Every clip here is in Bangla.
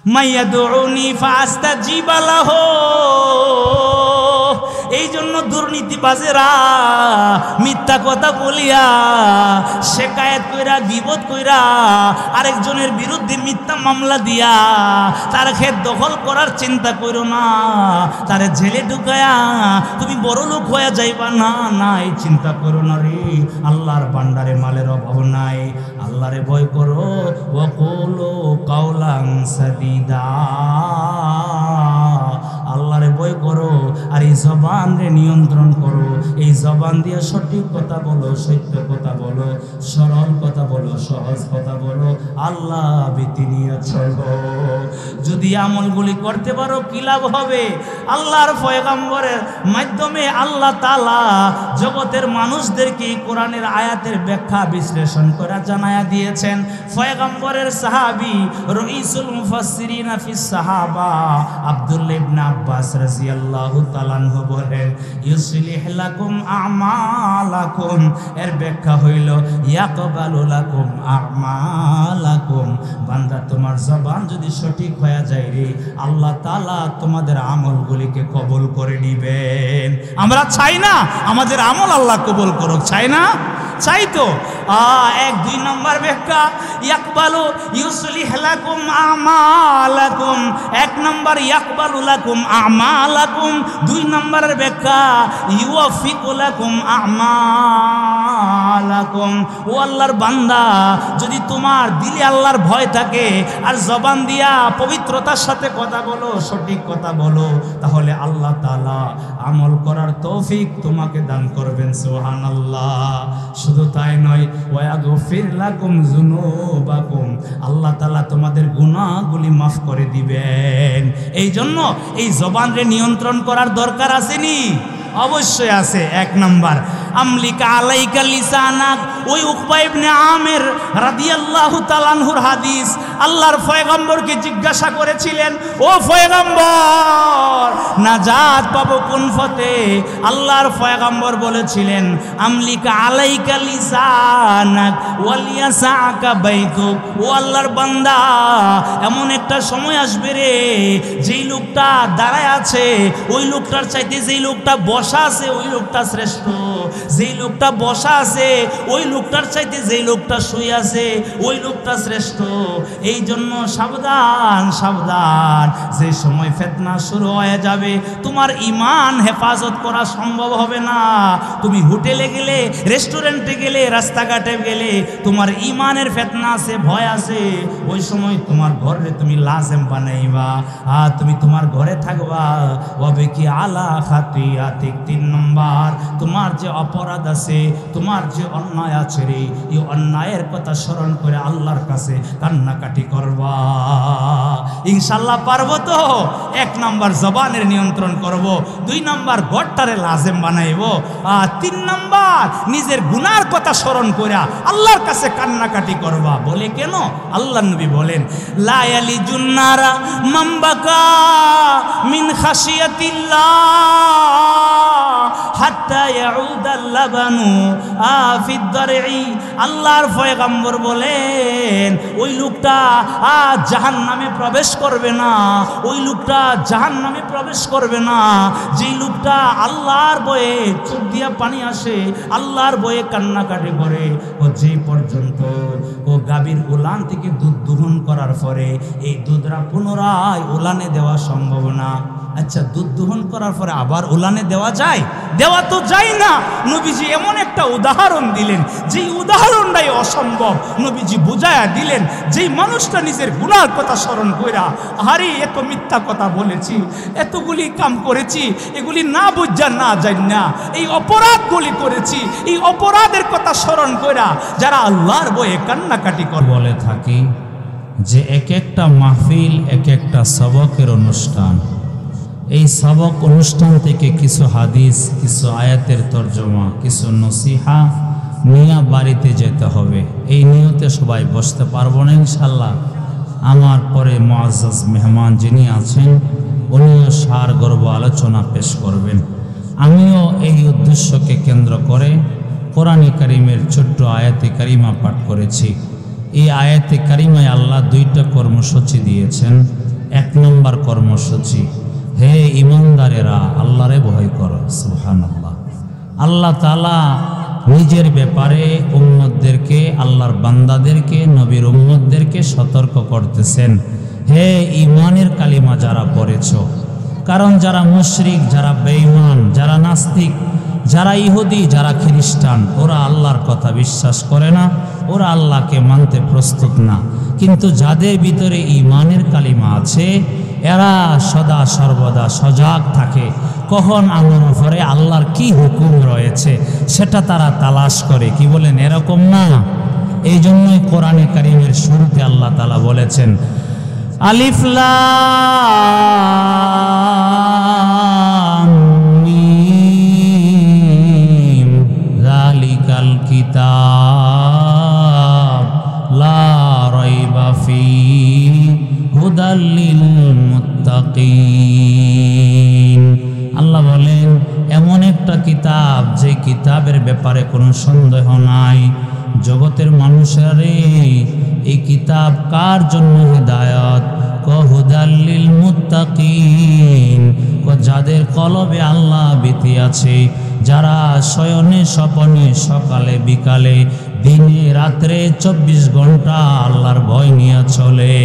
মাইয়াদউনি ফাস্তাজিব লাহু। এই জন্য দুর্নীতিবাজেরা মিথ্যা কথা বলিয়া শেকায়েত কইরা গীবত কইরা আরেকজনের বিরুদ্ধে মিথ্যা মামলা দিয়া তার ক্ষেত দখল করার চিন্তা করো না, তারে জেলে ঢুকায়া তুমি বড় লোক হয়ে যাইবা না, না এই চিন্তা করো না রে। আল্লাহর ভান্ডারে মালের অভাব নাই, আল্লাহরে ভয় করো। ওয়াকুলু কাওলান সাদীদা, আল্লাহরে ভয় করো আর এই জবান রে নিয়ন্ত্রণ করো। এই জবান দিয়ে সঠিক কথা বলো, সত্য কথা বলো, সরল কথা বলো, সহজ কথা বলো, আল্লাহ ভীতি নিয়ে চলো। যদি আমলগুলি করতে পারো কি লাভ হবে? আল্লাহর পয়গম্বরের মাধ্যমে আল্লাহ তাআলা জগতের মানুষদেরকে কোরআনের আয়াতের ব্যাখ্যা বিশ্লেষণ করে জানায়া দিয়েছেন। পয়গম্বরের সাহাবী রাইসুল মুফাসসিরিন ফিস সাহাবা আব্দুল্লাহ ইবনে আব্বাস রাদিয়াল্লাহু তাআলা আনহু বলেন, ইউসলিহ লাকুম আমালাকুম, এর ব্যাখ্যা হইল ইয়াকবালু লাকুম আমালাকুম। বান্দা তোমার জবান যদি সঠিক হয়ে যায় রে, আল্লাহ তাআলা তোমাদের আমলগুলিকে কবুল করে নেবেন। আমরা চাই না আমাদের আমল আল্লাহ কবুল করুক, চাই না? চাই তো। এক দুই নম্বর ব্যাখ্যা ইয়াকবালু ইউসলিহ লাকুম আমালাকুম, এক নম্বর ইয়াকবালু লাকুম আমালাকুম, দুই নম্বরের ব্যাখ্যা ইউওয়াফিকু লাকুম আমালাকুম। ও আল্লাহর বান্দা, যদি তোমার দিলে আল্লাহর ভয় থাকে আর জবান দিয়া পবিত্রতার সাথে কথা বলো, সঠিক কথা বলো, তাহলে আল্লাহ তাআলা আমল করার তৌফিক তোমাকে দান করবেন। সুবহানাল্লাহ। শুধু তাই নয়, ওয়াগফির লাকুম যুনুবাকুম, আল্লাহ তাআলা তোমাদের গুনাহগুলি মাফ করে দিবেন। এই জন্য এই জবানরে নিয়ন্ত্রণ করার দরকার আসেনি? অবশ্যই আছে। এক নাম্বার আমলিকা আলাইকা লিসানাক, ওই উকবা ইবনে আমির রাদিয়াল্লাহু তাআলা আনহুর হাদিস। আল্লাহর পয়গম্বরকে জিজ্ঞাসা করেছিলেন, ও পয়গম্বর নাজাত পাবো কোন পথে? আল্লাহর পয়গম্বর বলেছিলেন, আমলিকা আলাইকা লিসানাক ওয়ালিয়াসাকা বাইতুক। ও আল্লাহর বান্দা, এমন একটা সময় আসবে রে, যেই লোকটা দাঁড়ায় আছে ওই লোকটার চাইতে যেই লোকটা বসা আছে ওই লোকটা শ্রেষ্ঠ, যেই লোকটা বসা আছে ওই লোকটার চাইতে যেই লোকটা শুয়ে আছে ওই লোকটা শ্রেষ্ঠ। এই জন্য সাবধান সাবধান, যে সময় ফিতনা শুরু হয়ে যাবে তোমার ঈমান হেফাজত করা সম্ভব হবে না। তুমি হোটেলে গেলে, রেস্টুরেন্টে গেলে, রাস্তাঘাটে গেলে তোমার ঈমানের ফিতনা আছে, ভয় আছে, ওই সময় তোমার ঘরে তুমি লাজেম বানাইবা, আর তুমি তোমার ঘরে থাকবা। ওয়াবে কি আলা খাতিয়াতিক, তিন নম্বর তোমার যে অপরাধ আছে, তোমার যে অন্যায় আছে রে, এই অন্যায়ের কথা স্মরণ করে আল্লাহর কাছে কান্নাকাটি করবা। ইনশাআল্লাহ পারবো তো? এক নাম্বার জবানের নিয়ন্ত্রণ করব, দুই নাম্বার ঘরটারে লাজেম বানাইব, আর তিন নাম্বার নিজের গুনার কথা স্মরণ করে আল্লাহর কাছে কান্নাকাটি করবা। বলে কেন? আল্লাহর নবী বলেন, লা ইয়ালিজুন নারা মান বাকা মিন খাশিয়াতিল্লাহ হাত্তা ইয়াউদাল লাবানু ফিদ দারই। আল্লাহর পয়গম্বর বলেন, ওই লোকটা জাহান্নামে প্রবেশ করবে না, ওই লোকটা জাহান্নামে প্রবেশ করবে না যেই লোকটা আল্লাহর ভয়ে চোখ দিয়া পানি আসে, আল্লাহর ভয়ে কান্নাকাটি করে। ও যে পর্যন্ত ও গাভীর উলান থেকে দুধ দোহন করার পরে এই দুধরা পুনরায় উলানে দেওয়া সম্ভব না। আচ্ছা, দুধ দোহন করার পরে আবার উলানে দেওয়া যায়? দেওয়া তো যায় না। নবীজি এমন একটা উদাহরণ দিলেন, যেই উদাহরণটাই অসম্ভব নবীজি বুঝায়া দিলেন। যেই মানুষটা নিজের গুনার কথা স্মরণ কইরা, আরে এত মিথ্যা কথা বলেছি, এতগুলি কাম করেছি, এগুলি না বুঝা না যাই না, এই অপরাধগুলি করেছি, এই অপরাধের কথা স্মরণ কইরা যারা আল্লাহর ভয়ে কান্নাকাটি করে। বলে থাকি যে এক একটা মাহফিল এক একটা সবকের অনুষ্ঠান। এই সবক অনুষ্ঠান থেকে কিছু হাদিস, কিছু আয়াতের তর্জমা, কিছু নসিহা নিয়ে বাড়িতে যেতে হবে। এই নিয়তে সবাই বসতে পারবো না ইনশাল্লাহ। আমার পরে মুআজ্জাজ মেহমান যিনি আছেন উনিও সারগর্ভ আলোচনা পেশ করবেন। আমিও এই উদ্দেশ্যকে কেন্দ্র করে কোরআনে কারিমের ছোট্ট আয়াতে কারিমা পাঠ করেছি। এই আয়াতে কারিমায় আল্লাহ দুইটা কর্মসূচি দিয়েছেন। এক নম্বর কর্মসূচি, হে ইমানদারেরা আল্লাহরে ভয় করো। সুবহানাল্লাহ। আল্লাহ তাআলা নিজের ব্যাপারে উম্মতদেরকে, আল্লাহর বান্দাদেরকে, নবীর উম্মতদেরকে সতর্ক করতেছেন, হে ঈমানের কালিমা যারা পড়েছ। কারণ যারা মুশরিক, যারা বেঈমান, যারা নাস্তিক, যারা ইহুদি, যারা খ্রিস্টান, ওরা আল্লাহর কথা বিশ্বাস করে না, ওরা আল্লাহকে মানতে প্রস্তুত না। কিন্তু যাদের ভিতরে ঈমানের কালিমা আছে, এরা সদা সর্বদা সজাগ থাকে। কখন আমার উপরে আল্লাহর কি হুকুম রয়েছে সেটা তারা তালাশ করে। কি বলেন এরকম না? এই জন্যই কোরআনে কারীমের শুরুতে আল্লাহ তাআলা বলেছেন, আলিফ লাম মিম যালিকাল কিতাব লা রাইবা ফীহি হুদাল লিল মুত্তাকিন। আল্লাহ বলেন এমন একটা কিতাব যে কিতাবের ব্যাপারে কোনো সন্দেহ নাই। জগতের মানুষেরা এই কিতাব কার জন্য হেদায়েত? হুদাল লিল মুত্তাকিন, যাদের কলবে আল্লাহ ভীতি আছে, যারা শয়নে স্বপনে সকালে বিকালে দিনে রাত্রে 24 ঘন্টা আল্লাহর ভয় নিয়ে চলে,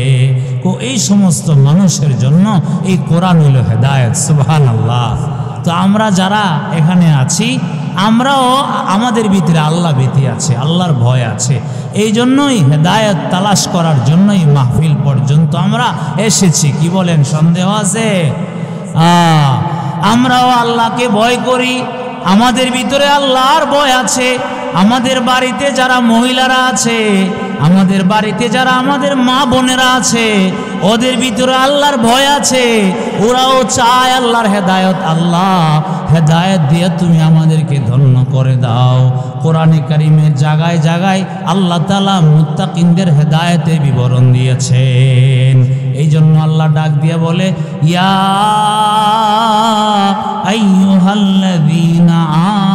এই সমস্ত মানুষের জন্য এই কোরআন হলো হেদায়েত। সুবহানাল্লাহ। তো আমরা যারা এখানে আছি, আমরাও আমাদের ভিতরে আল্লাহ ভীতি আছে, আল্লাহর ভয় আছে। এই জন্যই হেদায়েত তালাশ করার জন্যই মাহফিল পর্যন্ত আমরা এসেছি। কি বলেন, সন্দেহ আছে? আমরাও আল্লাহকে ভয় করি, আমাদের ভিতরে আল্লাহর ভয় আছে। আমাদের বাড়িতে যারা মহিলারা আছে, আমাদের বাড়িতে যারা আমাদের মা বোনেরা আছে, ওদের ভিতরে আল্লাহর ভয় আছে। ওরাও চায় আল্লাহর হেদায়েত। আল্লাহ হেদায়েত দিয়ে তুমি আমাদেরকে ধন্য করে দাও। কোরআনে কারীমের জায়গায় জায়গায় আল্লাহ তাআলা মুত্তাকিনদের হেদায়েতের বিবরণ দিয়েছেন। এই জন্য আল্লাহ ডাক দিয়ে বলে, ইয়া আইয়ুহাল্লাযীনা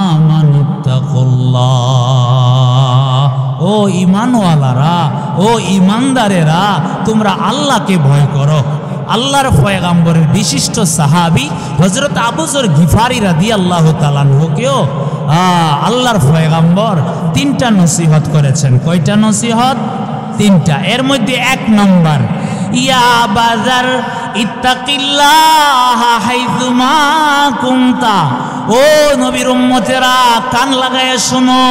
আমানুত্তাকুল্লাহ, ও ঈমানওয়ালারা, ও ঈমানদারেরা, তোমরা আল্লাহকে ভয় করো। আল্লাহর পয়গম্বরের বিশিষ্ট সাহাবী হযরত আবু যর গিফারী রাদিয়াল্লাহু তাআলা আনহুকেও আল্লাহর পয়গম্বর 3টা নসিহত করেছেন। কয়টা নসিহত? 3টা। এর মধ্যে 1 নম্বর, ইয়া বাজার ইত্তাকিল্লাহ হাইযুমা কুনতা। ও নবীর উম্মতেরা, কান লাগায়া শোনো,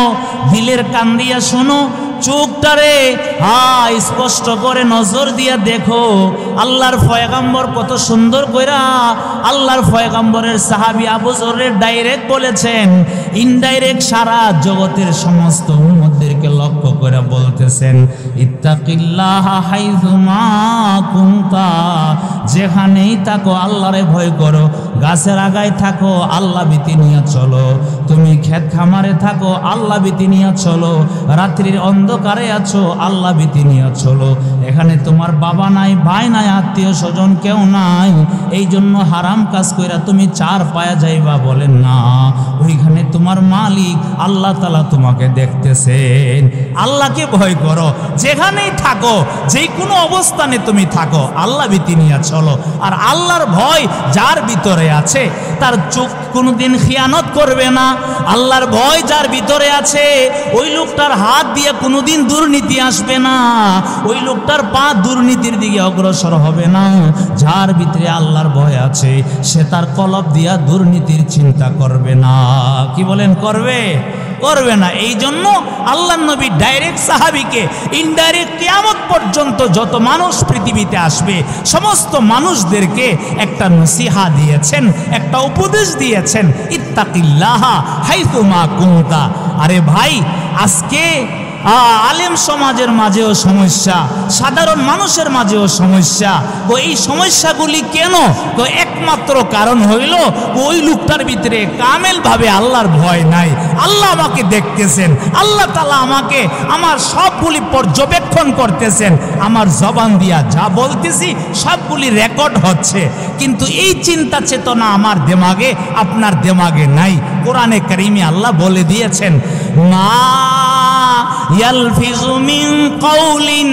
দিলের কান দিয়া শোনো, চোখটারে স্পষ্ট করে নজর দিয়া দেখো। আল্লাহর পয়গম্বর কত সুন্দর কইরা আল্লাহর পয়গম্বরের সাহাবী আবু যরের ডাইরেক্ট বলেছেন, ইনডাইরেক্ট সারা জগতের সমস্ত উম্মতদেরকে লক্ষ্য করে বলতেছেন, ইত্তাকিল্লাহ হাইযুমা কুনতা, যেখানেই থাকো আল্লাহরে ভয় করো। গাছের আগায় থাকো, আল্লাহ ভীতি নিয়ে চলো। তুমি ক্ষেত খামারে থাকো, আল্লাহ ভীতি নিয়ে চলো। রাত্রির অন্ধকারে আছো, আল্লাহ ভীতি নিয়ে চলো। এখানে তোমার বাবা নাই, ভাই নাই, আত্মীয় স্বজন কেউ নাই, এই জন্য হারাম কাজ কইরা তুমি 4 পায়া যাইবা, বলেন না। ওইখানে তোমার মালিক আল্লাহ তাআলা তোমাকে দেখতেছেন। আল্লাহকে ভয় করো, যেখানেই থাকো, যে কোনো অবস্থানে তুমি থাকো, আল্লাহ ভীতি নিয়ে চলো। আর আল্লাহর ভয় যার ভিতরে আছে, তার চোখ কোনোদিন খিয়ানত করবে না। আল্লাহর ভয় যার ভিতরে আছে, ওই লোকটার হাত দিয়ে কোনোদিন দুর্নীতি আসবে না, ওই লোকটার পা দুর্নীতির দিকে অগ্রসর হবে না। যার ভিতরে আল্লাহর ভয় আছে, সে তার কলব দিয়া দুর্নীতির চিন্তা করবে না। কি বলেন, করবে? করবে না। এই জন্য আল্লাহর নবী ডাইরেক্ট সাহাবীকে ইনডাইরেক্ট কিয়ামত পর্যন্ত যত মানুষ পৃথিবীতে আসবে, সমস্ত মানুষদেরকে একটা নসিহা দিয়েছেন, একটা উপদেশ দিয়েছেন, ইত্তাকিল্লাহ হাইথুমা কুনতা। আরে ভাই, আজকে আলেম সমাজের মাঝেও সমস্যা, সাধারণ মানুষের মাঝেও সমস্যা। তো এই সমস্যাগুলি কেন? তো একমাত্র কারণ হইল ওই লোকটার ভিতরে কামেলভাবে আল্লাহর ভয় নাই। আল্লাহ আমাকে দেখতেছেন, আল্লাহ তাআলা আমাকে আমার সব সবগুলি পর্যবেক্ষণ করতেছেন। আমার জবান দিয়া যা বলতেছি সবগুলি রেকর্ড হচ্ছে, কিন্তু এই চিন্তা চেতনা আমার দিমাগে, আপনার দিমাগে নাই। কোরআনে কারিমে আল্লাহ বলে দিয়েছেন, মা ইয়ালফিজু মিন কাউলিন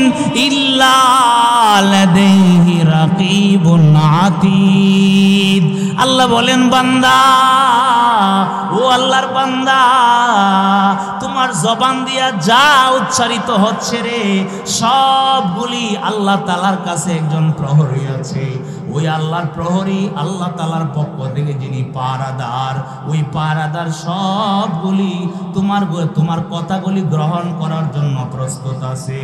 ইল্লা লাদাইহি রাকিবুন আতীদ। আল্লাহ বলেন, বান্দা, ও আল্লাহর বান্দা, তোমার জবান দিয়া যা উচ্চারিত হচ্ছে রে, সবগুলি আল্লাহ তাআলার কাছে একজন প্রহরী আছে। ওই আল্লাহর প্রহরী, আল্লাহ তাআলার পক্ষ থেকে যিনি পাহারাদার, ওই পাহারাদার সবগুলি তোমার কথাগুলি গ্রহণ করার জন্য প্রস্তুত আছে।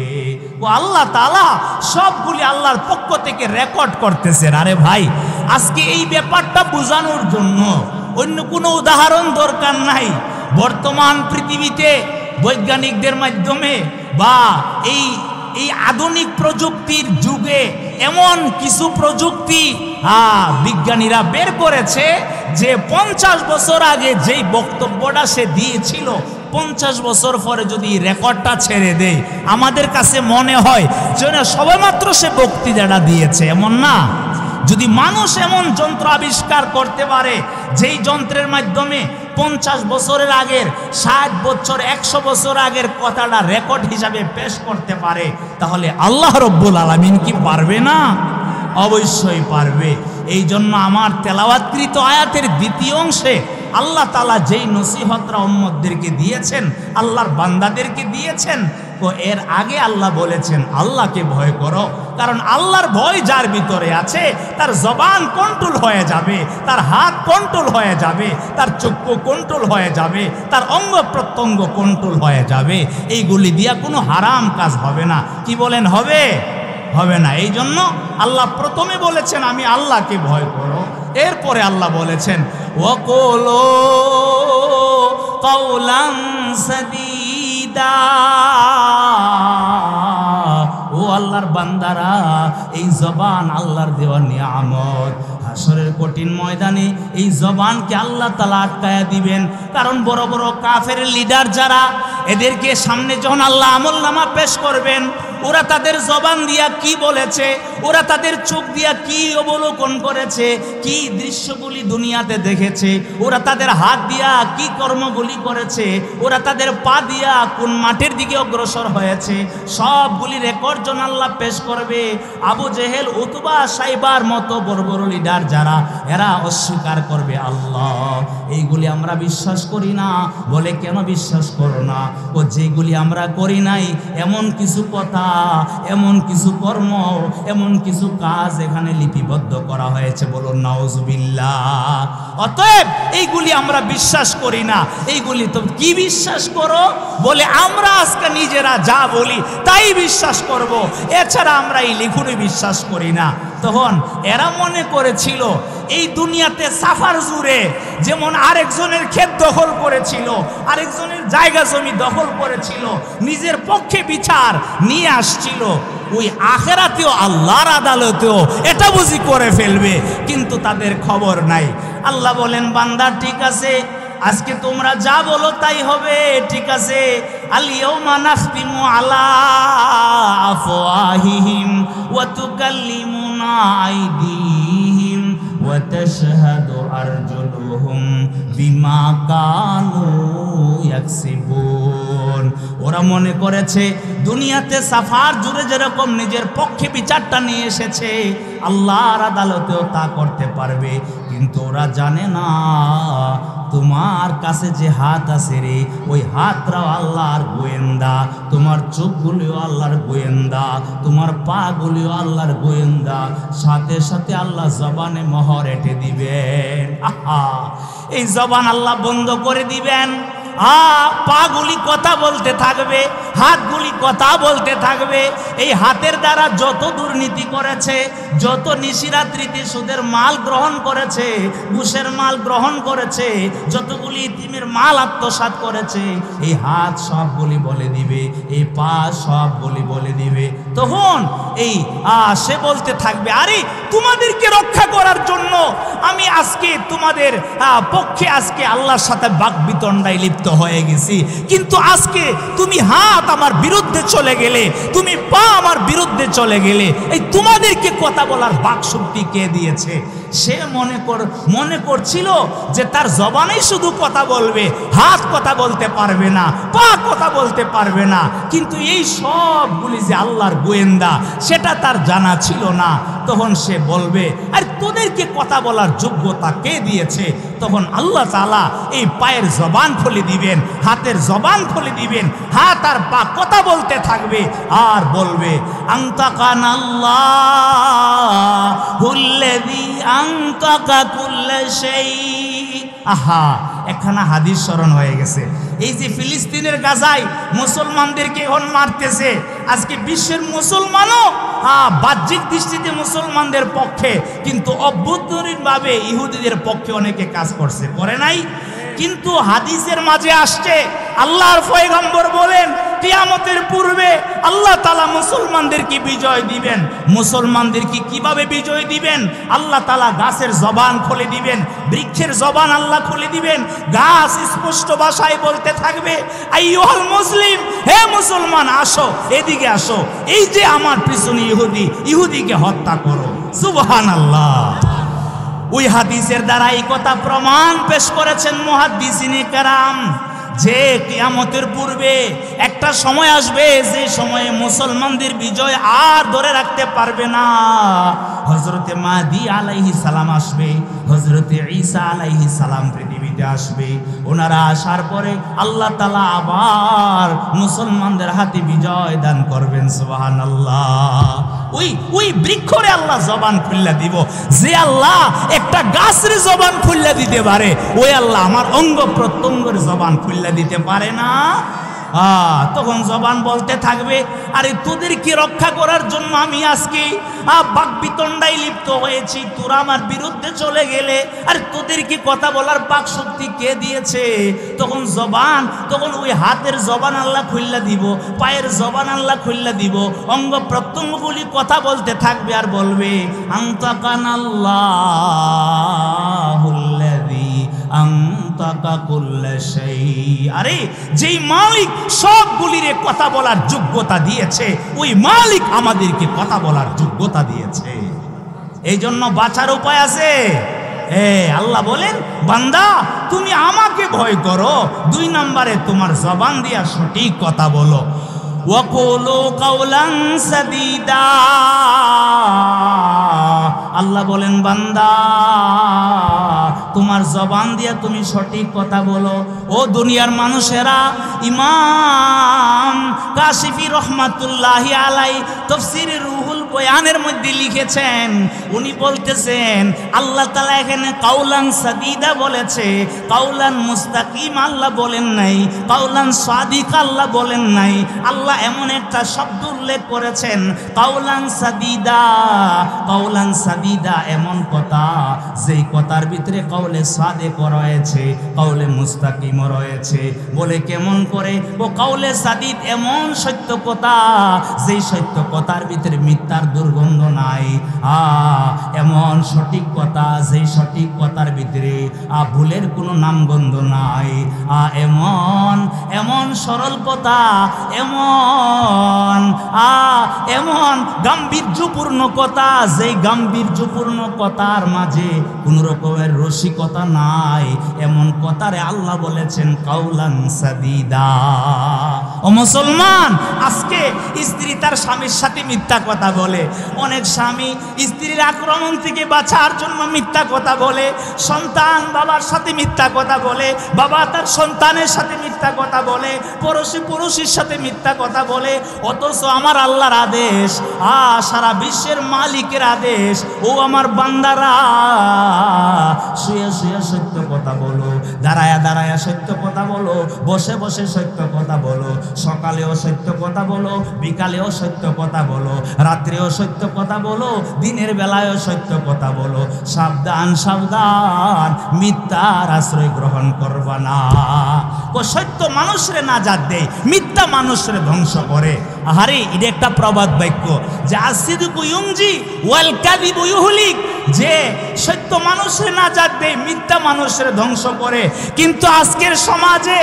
ও আল্লাহ তাআলা সবগুলি আল্লাহর পক্ষ থেকে রেকর্ড করতেছেন। আরে ভাই, আজকে এই ব্যাপারটা বোঝানোর জন্য অন্য কোনো উদাহরণ দরকার নাই। বর্তমান পৃথিবীতে বৈজ্ঞানিকদের মাধ্যমে বা এই আধুনিক প্রযুক্তির যুগে এমন কিছু প্রযুক্তি বিজ্ঞানীরা বের করেছে যে 50 বছর আগে যেই বক্তব্যটা সে দিয়েছিল, 50 বছর পরে যদি রেকর্ডটা ছেড়ে দেয়, আমাদের কাছে মনে হয় যেন সবেমাত্র সে বক্তৃতাটা দিয়েছে, এমন না। যদি মানুষ এমন যন্ত্র আবিষ্কার করতে পারে যেই যন্ত্রের মাধ্যমে 50 বছরের আগের, 60 বছর, 100 বছর আগের কথাটা রেকর্ড হিসাবে পেশ করতে পারে, তাহলে আল্লাহ রব্বুল আলামিন কি পারবে না? অবশ্যই পারবে। এই জন্য আমার তেলাওয়াতকৃত আয়াতের দ্বিতীয় অংশে আল্লাহ তাআলা যেই নসিহতরা উম্মতদেরকে দিয়েছেন, আল্লাহর বান্দাদেরকে দিয়েছেন, তো এর আগে আল্লাহ বলেছেন আল্লাহকে ভয় করো। কারণ আল্লাহর ভয় যার ভিতরে আছে, তার জবান কন্ট্রোল হয়ে যাবে, তার হাত কন্ট্রোল হয়ে যাবে, তার চক্ষু কন্ট্রোল হয়ে যাবে, তার অঙ্গ প্রত্যঙ্গ কন্ট্রোল হয়ে যাবে। এইগুলি দিয়া কোনো হারাম কাজ হবে না। কি বলেন, হবে? হবে না। এই জন্য আল্লাহ প্রথমে বলেছেন আমি আল্লাহকে ভয় করো, এরপরে আল্লাহ বলেছেন ওয়াকুলু কাওলান সাদীদা। ও আল্লাহর বান্দারা, এই জবান আল্লাহর দেওয়া নিয়ামত। হাসরের কঠিন ময়দানে এই জবানকে আল্লাহ তাআলা আটকায়া দিবেন। কারণ বড় বড় কাফের লিডার যারা, এদেরকে সামনে যখন আল্লাহ আমলনামা পেশ করবেন, ওরা তাদের জবান দিয়া কি বলেছে, ওরা তাদের চোখ দিয়া কি অবলোকন করেছে, কি দৃশ্যগুলি দুনিয়াতে দেখেছে, ওরা তাদের হাত দিয়া কি কর্মগুলি করেছে, ওরা তাদের পা দিয়া কোন মাঠের দিকে অগ্রসর হয়েছে, সবগুলি রেকর্ড জন আল্লাহ পেশ করবে। আবু জেহেল, উতবা, সাইবার মতো বড় বড় লিডার যারা, এরা অস্বীকার করবে আল্লাহ এইগুলি আমরা বিশ্বাস করি না। বলে কেন বিশ্বাস করো না? ও যেগুলি আমরা করি নাই, এমন কিছু কথা, এমন কিছু কর্ম, এমন কিছু কাজ এখানে লিপিবদ্ধ করা হয়েছে। বলুন নাউজুবিল্লাহ। অতএব এইগুলি আমরা বিশ্বাস করি না। এইগুলি তো কি বিশ্বাস করো? বলে আমরা আজকে নিজেরা যা বলি তাই বিশ্বাস করব, এছাড়া আমরা এই লিখুনি বিশ্বাস করি না। তখন এরা মনে করেছিল এই দুনিয়াতে সাফার জুড়ে যেমন আরেকজনের ক্ষেত দখল করেছিল, আরেকজনের জায়গা জমি দখল করেছিল, নিজের পক্ষে বিচার নিয়ে আসছিল, ওই আখেরাতেও আল্লাহর আদালতেও এটা বুঝি করে ফেলবে। কিন্তু তাদের খবর নাই। আল্লাহ বলেন, বান্দা ঠিক আছে, আজকে তোমরা যা বলো তাই হবে, ঠিক আছে। আল-ইয়াওমা নাখতিমু আলা আফওয়াহিহিম ওয়া তুকাল্লিমুনা আইদিহিম ওয়া তাশহাদু আরজুলুহুম বিমা কানু ইয়াকসিবুন। ওরা মনে করেছে দুনিয়াতে সাফার জুড়ে যেরকম নিজের পক্ষে বিচারটা নিয়ে এসেছে, আল্লাহর আদালতেও তা করতে পারবে। কিন্তু ওরা জানে না তোমার কাছে যে হাত আছে রে, ওই হাতটাও আল্লাহর গোয়েন্দা, তোমার চোখগুলিও আল্লাহর গোয়েন্দা, তোমার পা গুলিও আল্লাহর গোয়েন্দা। সাথে সাথে আল্লাহ জবানে মোহর এঁটে দিবেন। আহা, এই জবান আল্লাহ বন্ধ করে দিবেন। পাগুলি কথা বলতে থাকবে, হাতগুলি কথা বলতে থাকবে। এই হাতের দ্বারা যত দুর্নীতি করেছে, যত নিশিরাত্রিতে সুদের মাল গ্রহণ করেছে, ঘুষের মাল গ্রহণ করেছে, যতগুলি ইতিমের মাল আত্মসাৎ করেছে, এই হাত সবগুলি বলে দিবে, এই পা সবগুলি বলে দিবে। তখন এই সে বলতে থাকবে, আরে তোমাদেরকে রক্ষা করার জন্য আমি আজকে তোমাদের পক্ষে আজকে আল্লাহর সাথে বাকবিতণ্ডায় লিপ্ত হয়ে গেছি, কিন্তু আজকে তুমি হাত আমার বিরুদ্ধে চলে গেলে, তুমি পা আমার বিরুদ্ধে চলে গেলে, এই তোমাদেরকে কথা বলার বাকশক্তি কে দিয়েছে? সে মনে করছিল যে তার জবানেই শুধু কথা বলবে, হাত কথা বলতে পারবে না, পা কথা বলতে পারবে না, কিন্তু এই সবগুলি যে আল্লাহর গোয়েন্দা সেটা তার জানা ছিল না। তখন সে বলবে, আর তোদেরকে কথা বলার যোগ্যতা কে দিয়েছে? তখন আল্লাহ তাআলা এই পায়ের জবান খুলে দিবেন, হাতের জবান খুলে দিবেন, হাত আর পা কথা বলতে থাকবে আর বলবে, আনতাকানাল্লাহুল্লাযী আনতাকা কুল্লা শাই। আহা, একখানা হাদিস স্মরণ হয়ে গেছে। এই যে ফিলিস্তিনের গাজায় মুসলমানদেরকে এখন মারতেছে, আজকে বিশ্বের মুসলমানও বাহ্যিক দৃষ্টিতে মুসলমানদের পক্ষে, কিন্তু অভ্যন্তরীণভাবে ইহুদিদের পক্ষে অনেকে কাজ করছে, করে নাই? কিন্তু হাদিসের মাঝে আসছে, আল্লাহর পয়গম্বর বলেন কিয়ামতের পূর্বে আল্লাহ তাআলা মুসলমানদেরকে বিজয় দিবেন। মুসলমানদেরকে কিভাবে বিজয় দিবেন? আল্লাহ তাআলা গাছের জবান খুলে দিবেন, বৃক্ষের জবান আল্লাহ খুলে দিবেন, গাছ স্পষ্ট ভাষায় বলতে থাকবে, আইয়ুহাল মুসলিম, হে মুসলমান আসো, এদিকে আসো, এই যে আমার পিছনে ইহুদি, ইহুদিকে হত্যা করো। সুবহানাল্লাহ। ওই হাদিসের দ্বারা এই কথা প্রমাণ পেশ করেছেন মুহাদ্দিসিনে কেরাম যে কিয়ামতের পূর্বে একটা সময় আসবে যে সময়ে মুসলমানদের বিজয় আর ধরে রাখতে পারবে না। হযরতে মাহদী আলাইহিস সালাম আসবে, হযরতে ঈসা আলাইহিস সালাম পৃথিবীতে আসবে। ওনারা আসার পরে আল্লাহ তাআলা আবার মুসলমানদের হাতে বিজয় দান করবেন। সুবহানাল্লাহ। ওই বৃক্ষরে আল্লাহ জবান খুললা দিব, যে আল্লাহ একটা গাছের জবান খুললা দিতে পারে, ওই আল্লাহ আমার অঙ্গ প্রত্যঙ্গের জবান খুললা দিতে পারে না? তখন জবান বলতে থাকবে, আরে তোদেরকে রক্ষা করার জন্য আমি আজকে বাকবিতণ্ডায় লিপ্ত হয়েছি, তোরা আমার বিরুদ্ধে চলে গেলে, আর তোদেরকে কথা বলার বাক শক্তি কে দিয়েছে? তখন জবান, তখন ওই হাতের জবান আল্লাহ খুললা দিব, পায়ের জবান আল্লাহ খুললা দিব, অঙ্গ প্রত্যঙ্গগুলি কথা বলতে থাকবে আর বলবে, আনতাকানাল্লাহুল্লাযী আনতাকা কুল্লা শাই। আরে যেই মালিক সবগুলিরে কথা বলার যোগ্যতা দিয়েছে, ওই মালিক আমাদেরকে কথা বলার যোগ্যতা দিয়েছে। এই জন্য বাঁচার উপায় আছে। আল্লাহ বলেন, বান্দা তুমি আমাকে ভয় করো, 2 নম্বরে তোমার জবান দিয়া সঠিক কথা বলো। ওয়াকুলু কাওলান সাদীদা। আল্লাহ বলেন, বান্দা তোমার জবান দিয়ে তুমি সঠিক কথা বলো। ও দুনিয়ার মানুষেরা, ইমাম কাশিফি রহমাতুল্লাহি আলাই তাফসীরে রুহুল বয়ানের মধ্যে লিখেছেন, উনি বলতেছেন আল্লাহ তাআলা এখানে কাউলান সাদীদা বলেছে, কাউলান মুস্তাকিম আল্লাহ বলেন নাই, কাউলান সাদিক আল্লাহ বলেন নাই। আল্লাহ এমন একটা শব্দ উল্লেখ করেছেন, কাউলান সাদীদা। কাউলান সাদীদা এমন কথা, যেই কথার ভিতরে কাউলে সাদেক রয়েছে, কাউলে মুস্তাকিম রয়েছে। বলে কেমন করে? ও কাউলে সাদিদ এমন সত্য কথা, যেই সত্য কথার ভিতরে মিথ্যার দুর্গন্ধ নাই। এমন সঠিক কথা, যেই সঠিক কথার ভিতরে ভুলের কোনো নামগন্ধ নাই। এমন এমন সরল কথা, এমন এমন গাম্ভীর্যপূর্ণ কথা, যেই গাম্ভীর্যপূর্ণ কথার মাঝে কোনো রকমের রসিকতা নাই। এমন কথারে আল্লাহ বলেছেন কাউলান সাদীদা। ও মুসলমান, আজকে স্ত্রী তার স্বামীর সাথে মিথ্যা কথা বলে, অনেক স্বামী স্ত্রীর আক্রমণ থেকে বাঁচার জন্য মিথ্যা কথা বলে, সন্তান বাবার সাথে মিথ্যা কথা বলে, বাবা তার সন্তানের সাথে মিথ্যা কথা বলে, পড়োশির সাথে মিথ্যা কথা বলে। অথচ আমার আল্লাহর আদেশ, সারা বিশ্বের মালিকের আদেশ, ও আমার বান্দারা শুয়ে শুয়ে সত্য কথা বলো, দাঁড়ায়া দাঁড়ায়া সত্য কথা বলো, বসে বসে সত্য কথা বলো, সকালেও সত্য কথা বলো, বিকালেও সত্য কথা বলো, রাত্রেও রাতেও সত্য কথা বলো, দিনের বেলায়ও সত্য কথা বলো। সাবধান সাবধান, মিথ্যার আশ্রয় গ্রহণ করবা না। ও সত্য মানুষরে নাজাত দেয়, মিথ্যা মানুষরে ধ্বংস করে। আহারে, এটা একটা প্রবাদ বাক্য যে আসিদকু ইউনজি ওয়াল কাযিবু ইউহলিক, যে সত্য মানুষরে নাজাত দেয়, মিথ্যা মানুষের ধ্বংস করে। কিন্তু আজকের সমাজে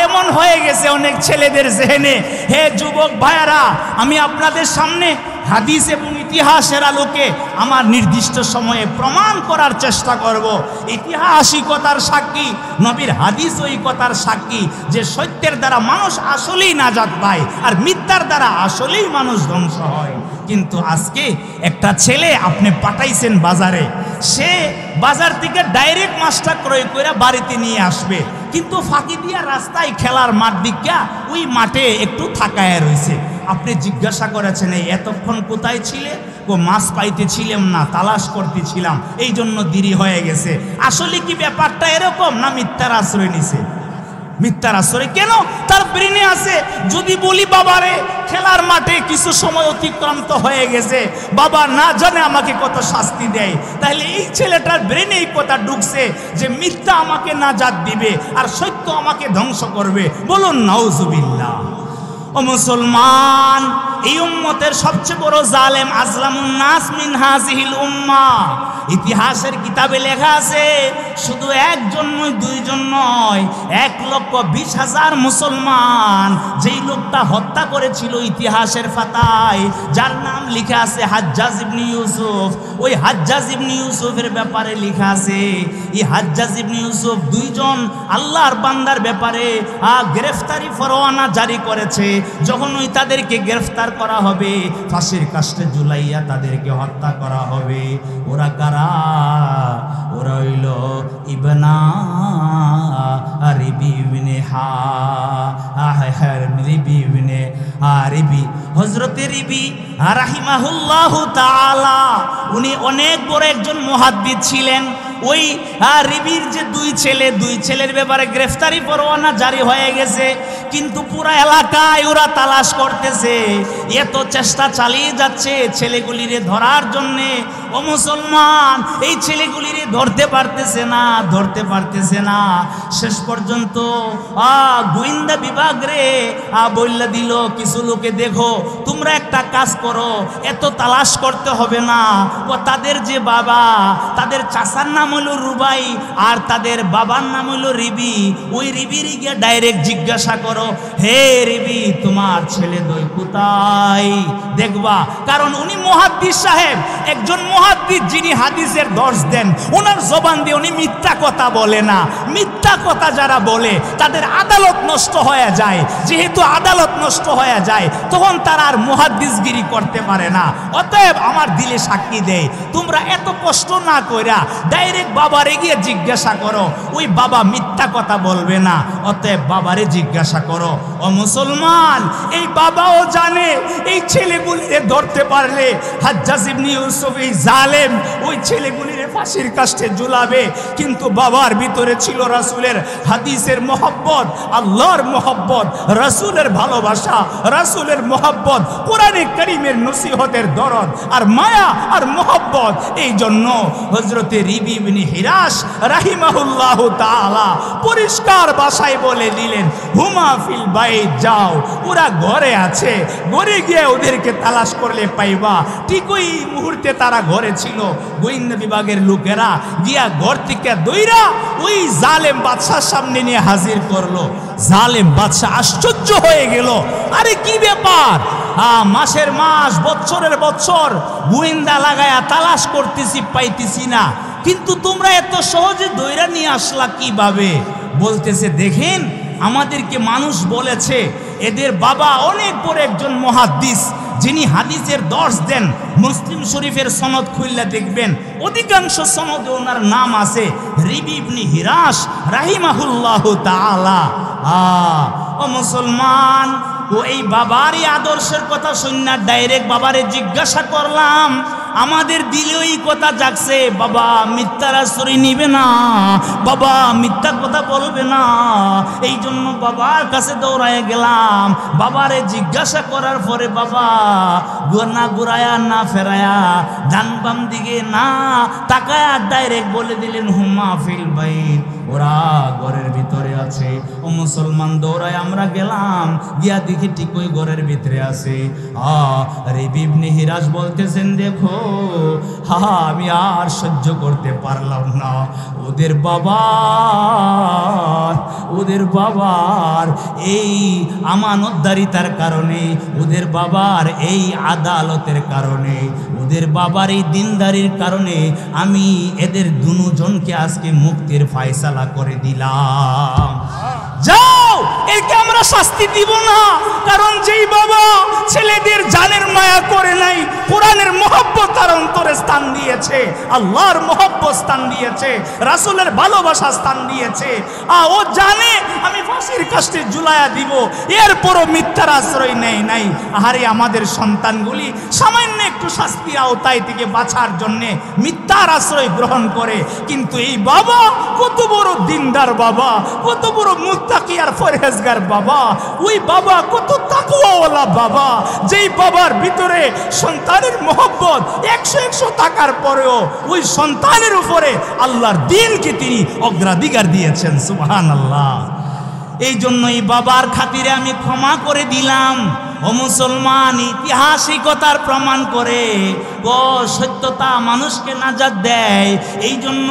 এমন হয়ে গেছে অনেক ছেলেদের জেহেনে। হে যুবক ভাইয়ারা, আমি আপনাদের সামনে হাদিস এবং ইতিহাসের আলোকে আমার নির্দিষ্ট সময়ে প্রমাণ করার চেষ্টা করব। ইতিহাসিকতার সাক্ষী, নবীর হাদিস ওই কথার সাক্ষী যে সত্যের দ্বারা মানুষ আসলেই নাজাত পায় আর মিথ্যার দ্বারা আসলেই মানুষ ধ্বংস হয়। কিন্তু আজকে একটা ছেলে আপনি পাঠাইছেন বাজারে, সে বাজার থেকে ডাইরেক্ট মাছটা ক্রয় করে বাড়িতে নিয়ে আসবে, কিন্তু ফাঁকি দিয়া রাস্তায় খেলার মাঠ দিকা ওই মাঠে একটু থাকায় রয়েছে। আপনি জিজ্ঞাসা করেছেন এই এতক্ষণ কোথায় ছিলে? ও মাছ পাইতেছিলাম না, তালাশ করতেছিলাম, এই জন্য দেরি হয়ে গেছে। আসলে কি ব্যাপারটা এরকম, না মিথ্যার আশ্রয় নিছে? মিথ্যার আশ্রয় কেন? তার ব্রেনে আছে যদি বলি বাবারে খেলার মাঠে কিছু সময় অতিক্রান্ত হয়ে গেছে, বাবা না জানে আমাকে কত শাস্তি দেয়, তাহলে এই ছেলেটার ব্রেনে এই কথা ঢুকছে যে মিথ্যা আমাকে নাজাত দিবে আর সত্য আমাকে ধ্বংস করবে। বলুন নাউজুবিল্লাহ। ও মুসলমান, এই উম্মতের সবচেয়ে বড় জালেম আজলামুন নাস মিন হাযিহিল উম্মাহ। ইতিহাসের কিতাবে লেখা আছে শুধু একজন নয়, দুইজন নয়, 1,20,000 মুসলমান যেই লোকটা হত্যা করেছিল ইতিহাসের পাতায়, যার নাম লেখা আছে হাজ্জাজ ইবনে ইউসুফ। ওই হাজ্জাজ ইবনে ইউসুফের ব্যাপারে লেখা আছে, এই হাজ্জাজ ইবনে ইউসুফ দুইজন আল্লাহর বান্দার ব্যাপারে গ্রেফতারি পরোয়ানা জারি করেছে। যখন ওই তাদেরকে গ্রেফতার করা হবে, ফাঁসির কাস্টে ঝুলাইয়া তাদেরকে হত্যা করা হবে। ওরা কারা? ওরা হইল ইবনা রিবি ইবনে রিবি ইবনে রিবি। হযরতে রিবি রাহিমাহুল্লাহু তাআলা, উনি অনেক বড় একজন মুহাদ্দিস ছিলেন। ওই রিবির যে দুই ছেলের ব্যাপারে গ্রেফতারি পরোয়ানা জারি হয়ে গেছে, কিন্তু পুরা এলাকায় ওরা তালাশ করতেছে, এত চেষ্টা চালিয়ে যাচ্ছে ছেলেগুলিরে ধরার জন্যে। ও মুসলমান, এই ছেলেগুলিরে ধরতে পারতেছে না। শেষ পর্যন্ত গোয়েন্দা বিভাগ রে বললা দিল কিছু লোকে, দেখো তোমরা একটা কাজ করো, এত তালাশ করতে হবে না। ও তাদের যে বাবা, তাদের চাচার নাম হলো রুবাই আর তাদের বাবার নাম হলো রিবি, ওই রিবির গিয়ে ডাইরেক্ট জিজ্ঞাসা করো, হে রিবি তোমার ছেলে দই কোথায়? দেখবা, কারণ উনি মুহাদ্দিস সাহেব, একজন মুহাদ্দিস যিনি হাদিসের দর্শ দেন, ওনার জবান দিয়ে উনি মিথ্যা কথা বলে না। মিথ্যা কথা যারা বলে তাদের আদালত নষ্ট হয়ে যায়। যেহেতু আদালত নষ্ট হয়ে যায়, তখন তারা আর মুহাদ্দিসগিরি করতে পারে না। অতএব আমার দিলে সাক্ষী দেয়, তোমরা এত কষ্ট না কইরা ডাইরেক্ট বাবারে গিয়ে জিজ্ঞাসা করো, ওই বাবা মিথ্যা কথা বলবে না। অতএব বাবারে জিজ্ঞাসা করো। ও মুসলমান, এই বাবাও জানে এই ছেলেগুলিরে ধরতে পারলে হাজ্জাজ ইবনে ইউসুফ এই জালেম ওই ছেলেগুলিরে ফাঁসির কাস্টে ঝুলাবে। কিন্তু বাবার ভিতরে ছিল রাসূলের হাদিসের মহব্বত, আল্লাহর মহব্বত, রাসূলের ভালোবাসা, রাসূলের মহব্বত, কোরআনে কারীমের নসিহতের দরদ আর মায়া আর মহব্বত। এই জন্য হযরতে রিবি ইবনে হিরাস রাহিমাহুল্লাহু তাআলা পরিষ্কার ভাষায় বলে দিলেন, হুমা ফিল বাইত, যাও, ওরা ঘরে আছে, ঘরে গিয়ে ওদেরকে তালাশ করলে পাইবা। ঠিক ওই মুহূর্তে তারা ঘরে ছিল। গোয়েন্দা বিভাগের লোকেরা গিয়া ঘর থেকে দইরা ওই জালেম বাদশার সামনে নিয়ে হাজির করলো। জালেম বাদশা আশ্চর্য হয়ে গেল, আরে কি ব্যাপার? মাসের মাস, বছরের বছর গোয়েন্দা লাগায়া তালাশ করতেছি, পাইতেছি না, কিন্তু তোমরা এত সহজে দইরা নিয়ে আসলা কিভাবে? বলতেছে, দেখেন আমাদেরকে মানুষ বলেছে এদের বাবা অনেক বড় একজন মুহাদ্দিস, যিনি হাদিসের দর্শ দেন। মুসলিম শরীফের সনদ খুললে দেখবেন অধিকাংশ সনদে ওনার নাম আছে রিবি ইবনে হিরাস রাহিমাহুল্লাহু তাআলা। ও মুসলমান, ও এই বাবারই আদর্শের কথা শুননা ডাইরেক্ট বাবারে জিজ্ঞাসা করলাম, আমাদের দিলে ওই কথা জাগছে, বাবা মিথ্যার আশ্রয় নিবে না, বাবা মিথ্যা কথা বলবে না। এই জন্য বাবার কাছে দৌড়ায় গেলাম। বাবারে জিজ্ঞাসা করার পরে বাবা না ঘুরায়া না ফেরায়া ডান বাম দিকে না তাকায়া ডাইরেক্ট বলে দিলেন হুমা ফিল বাইত, ওরা ঘরের ভিতরে আছে। ও মুসলমান দৌড়ায় আমরা গেলাম, গিয়া দেখি ঠিক ওই ঘরের ভিতরে আছে। রিবি ইবনে হিরাজ বলতেছেন, দেখো আমি আর সহ্য করতে পারলাম না। ওদের বাবার এই আমানতদারিতার কারণে, ওদের বাবার এই আদালতের কারণে, ওদের বাবার এই দিনদারির কারণে আমি এদের দুজনকে আজকে মুক্তির ফয়সালা করে দিলাম। যাও, একে আমরা শাস্তি দিব না, কারণ যেই বাবা ছেলেদের জানের মায়া করে নাই, কোরআনের মহব্বত তার অন্তরে স্থান দিয়েছে, আল্লাহর মহব্বত স্থান দিয়েছে, রাসূলের ভালোবাসা স্থান দিয়েছে, ও জানে আমি ফাঁসির কাস্টে ঝুলাইয়া দিব, এরপরও মিথ্যার আশ্রয় নেই নাই। আহারে আমাদের সন্তানগুলি সামান্য একটু শাস্তির আওতায় থেকে বাঁচার জন্যে মিথ্যার আশ্রয় গ্রহণ করে, কিন্তু এই বাবা কত বড় দিনদার বাবা, কত বড় মুত্তাকি আর পরহেজগার বাবা, ওই বাবা কত তাকওয়াওয়ালা বাবা, যেই বাবার ভিতরে সন্তানের মহব্বত 100 টাকার পরেও ওই সন্তানের উপরে আল্লাহর দ্বীনকে তিনি অগ্রাধিকার দিয়েছেন। সুবহানাল্লাহ। এই জন্য এই বাবার খাতিরে আমি ক্ষমা করে দিলাম। ও মুসলমান, ইতিহাসিকতার প্রমাণ করে সত্যতা মানুষকে নাজাত দেয়। এই জন্য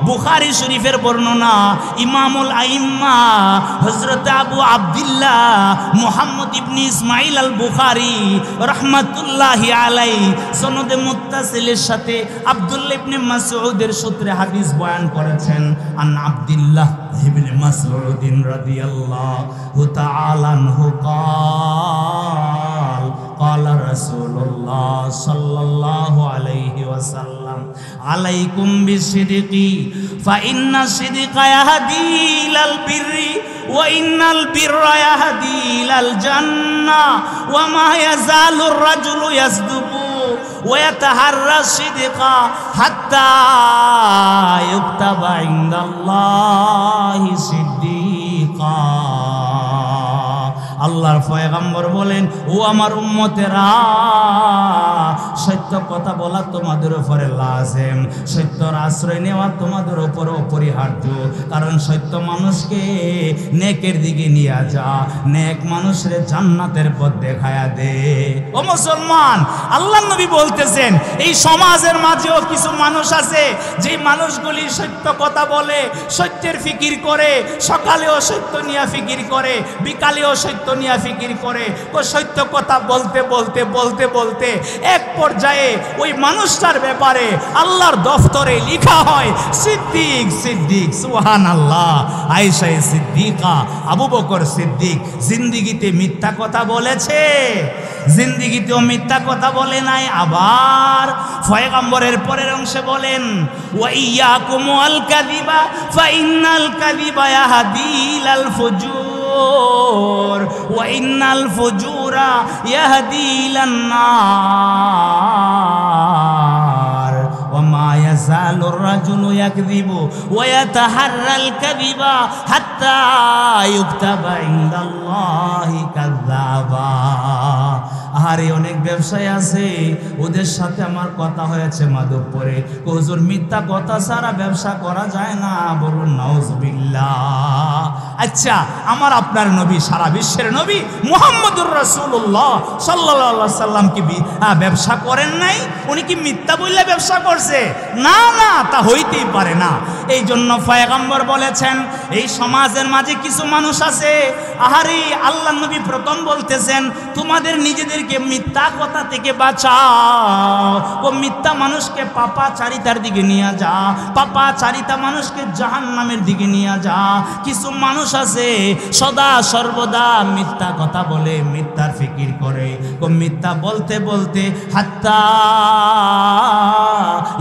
বুখারী শরীফের বর্ণনা, ইমামুল আইম্মা হযরত আবু আব্দুল্লাহ মুহাম্মদ ইবনে ইসমাইল আল বুখারী রাহমাতুল্লাহি আলাইহি সনদে মুত্তাসিলের সাথে আব্দুল্লাহ ইবনে মাসউদের সূত্রে হাদিস বয়ান করেছেন। আন আব্দুল্লাহ ইবনে মাসউদ রাদিয়াল্লাহু তাআলা আনহু قال رسول الله صلى الله عليه وسلم عليكم بالصدق فإن الصدق يهدي إلى البر وإن البر يهدي إلى الجنة وما يزال الرجل يصدق ويتحرى الصدق حتى يكتب عند الله صديقا। আল্লাহর পয়গম্বর বলেন, ও আমার উম্মতেরা, সত্য কথা বলা তোমাদের উপরে লাজিম, সত্যর আশ্রয় নেওয়া তোমাদের উপরে অপরিহার্য, কারণ সত্য মানুষকে নেকের দিকে নিয়ে যা, নেক মানুষের জান্নাতের পথ দেখায়া দে। ও মুসলমান, আল্লাহর নবী বলতেছেন, এই সমাজের মাঝেও কিছু মানুষ আছে যে মানুষগুলি সত্য কথা বলে, সত্যের ফিকির করে, সকালেও সত্য নিয়ে ফিকির করে, বিকালেও সত্য নিয়ে ফিকির করে। ও সত্য কথা বলতে বলতে বলতে বলতে এক পর্যায়ে ওই মানুষটার ব্যাপারে আল্লাহর দফতরে লেখা হয় সিদ্দিক সিদ্দিক। সুবহানাল্লাহ। আয়েশা সিদ্দিকা, আবু বকর সিদ্দিক জিন্দেগিতে মিথ্যা কথা বলেছে, জিন্দেগিতেও মিথ্যা কথা বলে নাই। আবার পয়গম্বরের পরের অংশে বলেন, ওয়া ইয়াকুম আল কাযিবা ফা ইন্নাল কাযিবা ইয়াহদি ইলাল ফুজুর ওয়া ইন্নাল ফুজুরা ইয়াহদি ইলান নার ওয়া মা ইয়াযালুর রাজুলু ইয়াকযিবু ওয়া ইয়াতাহাররাল কাযিবা হাত্তা ইউকতাবা ইনদাল্লাহি কাযযাবা। আরে অনেক ব্যবসায়ী আছে, ওদের সাথে আমার কথা হয়েছে মাধবপুরে, হুজুর মিথ্যা কথা ছাড়া ব্যবসা করা যায় না, বলুন নাউজুবিল্লাহ। আচ্ছা, আমার আপনার নবী, সারা বিশ্বের নবী মুহাম্মদুর রাসূলুল্লাহ সাল্লাল্লাহু আলাইহি সাল্লাম কি ব্যবসা করেন নাই? উনি কি মিথ্যা বললে ব্যবসা করছে? না না, তা হইতেই পারে না। এই জন্য পয়গম্বর বলেছেন, এই সমাজের মাঝে কিছু মানুষ আছে, আহারে আল্লাহর নবী প্রথম বলতেছেন, তোমাদের নিজেদেরকে মিথ্যা কথা থেকে বাঁচাও। ও মিথ্যা মানুষকে পাপাচারিতার দিকে নিয়ে যা, পাপাচারিতা মানুষকে জাহান্নামের দিকে নিয়ে যা। কিছু মানুষ আছে সদা সর্বদা মিথ্যা কথা বলে, মিথ্যার ফিকির করে, ও মিথ্যা বলতে বলতে হাত্তা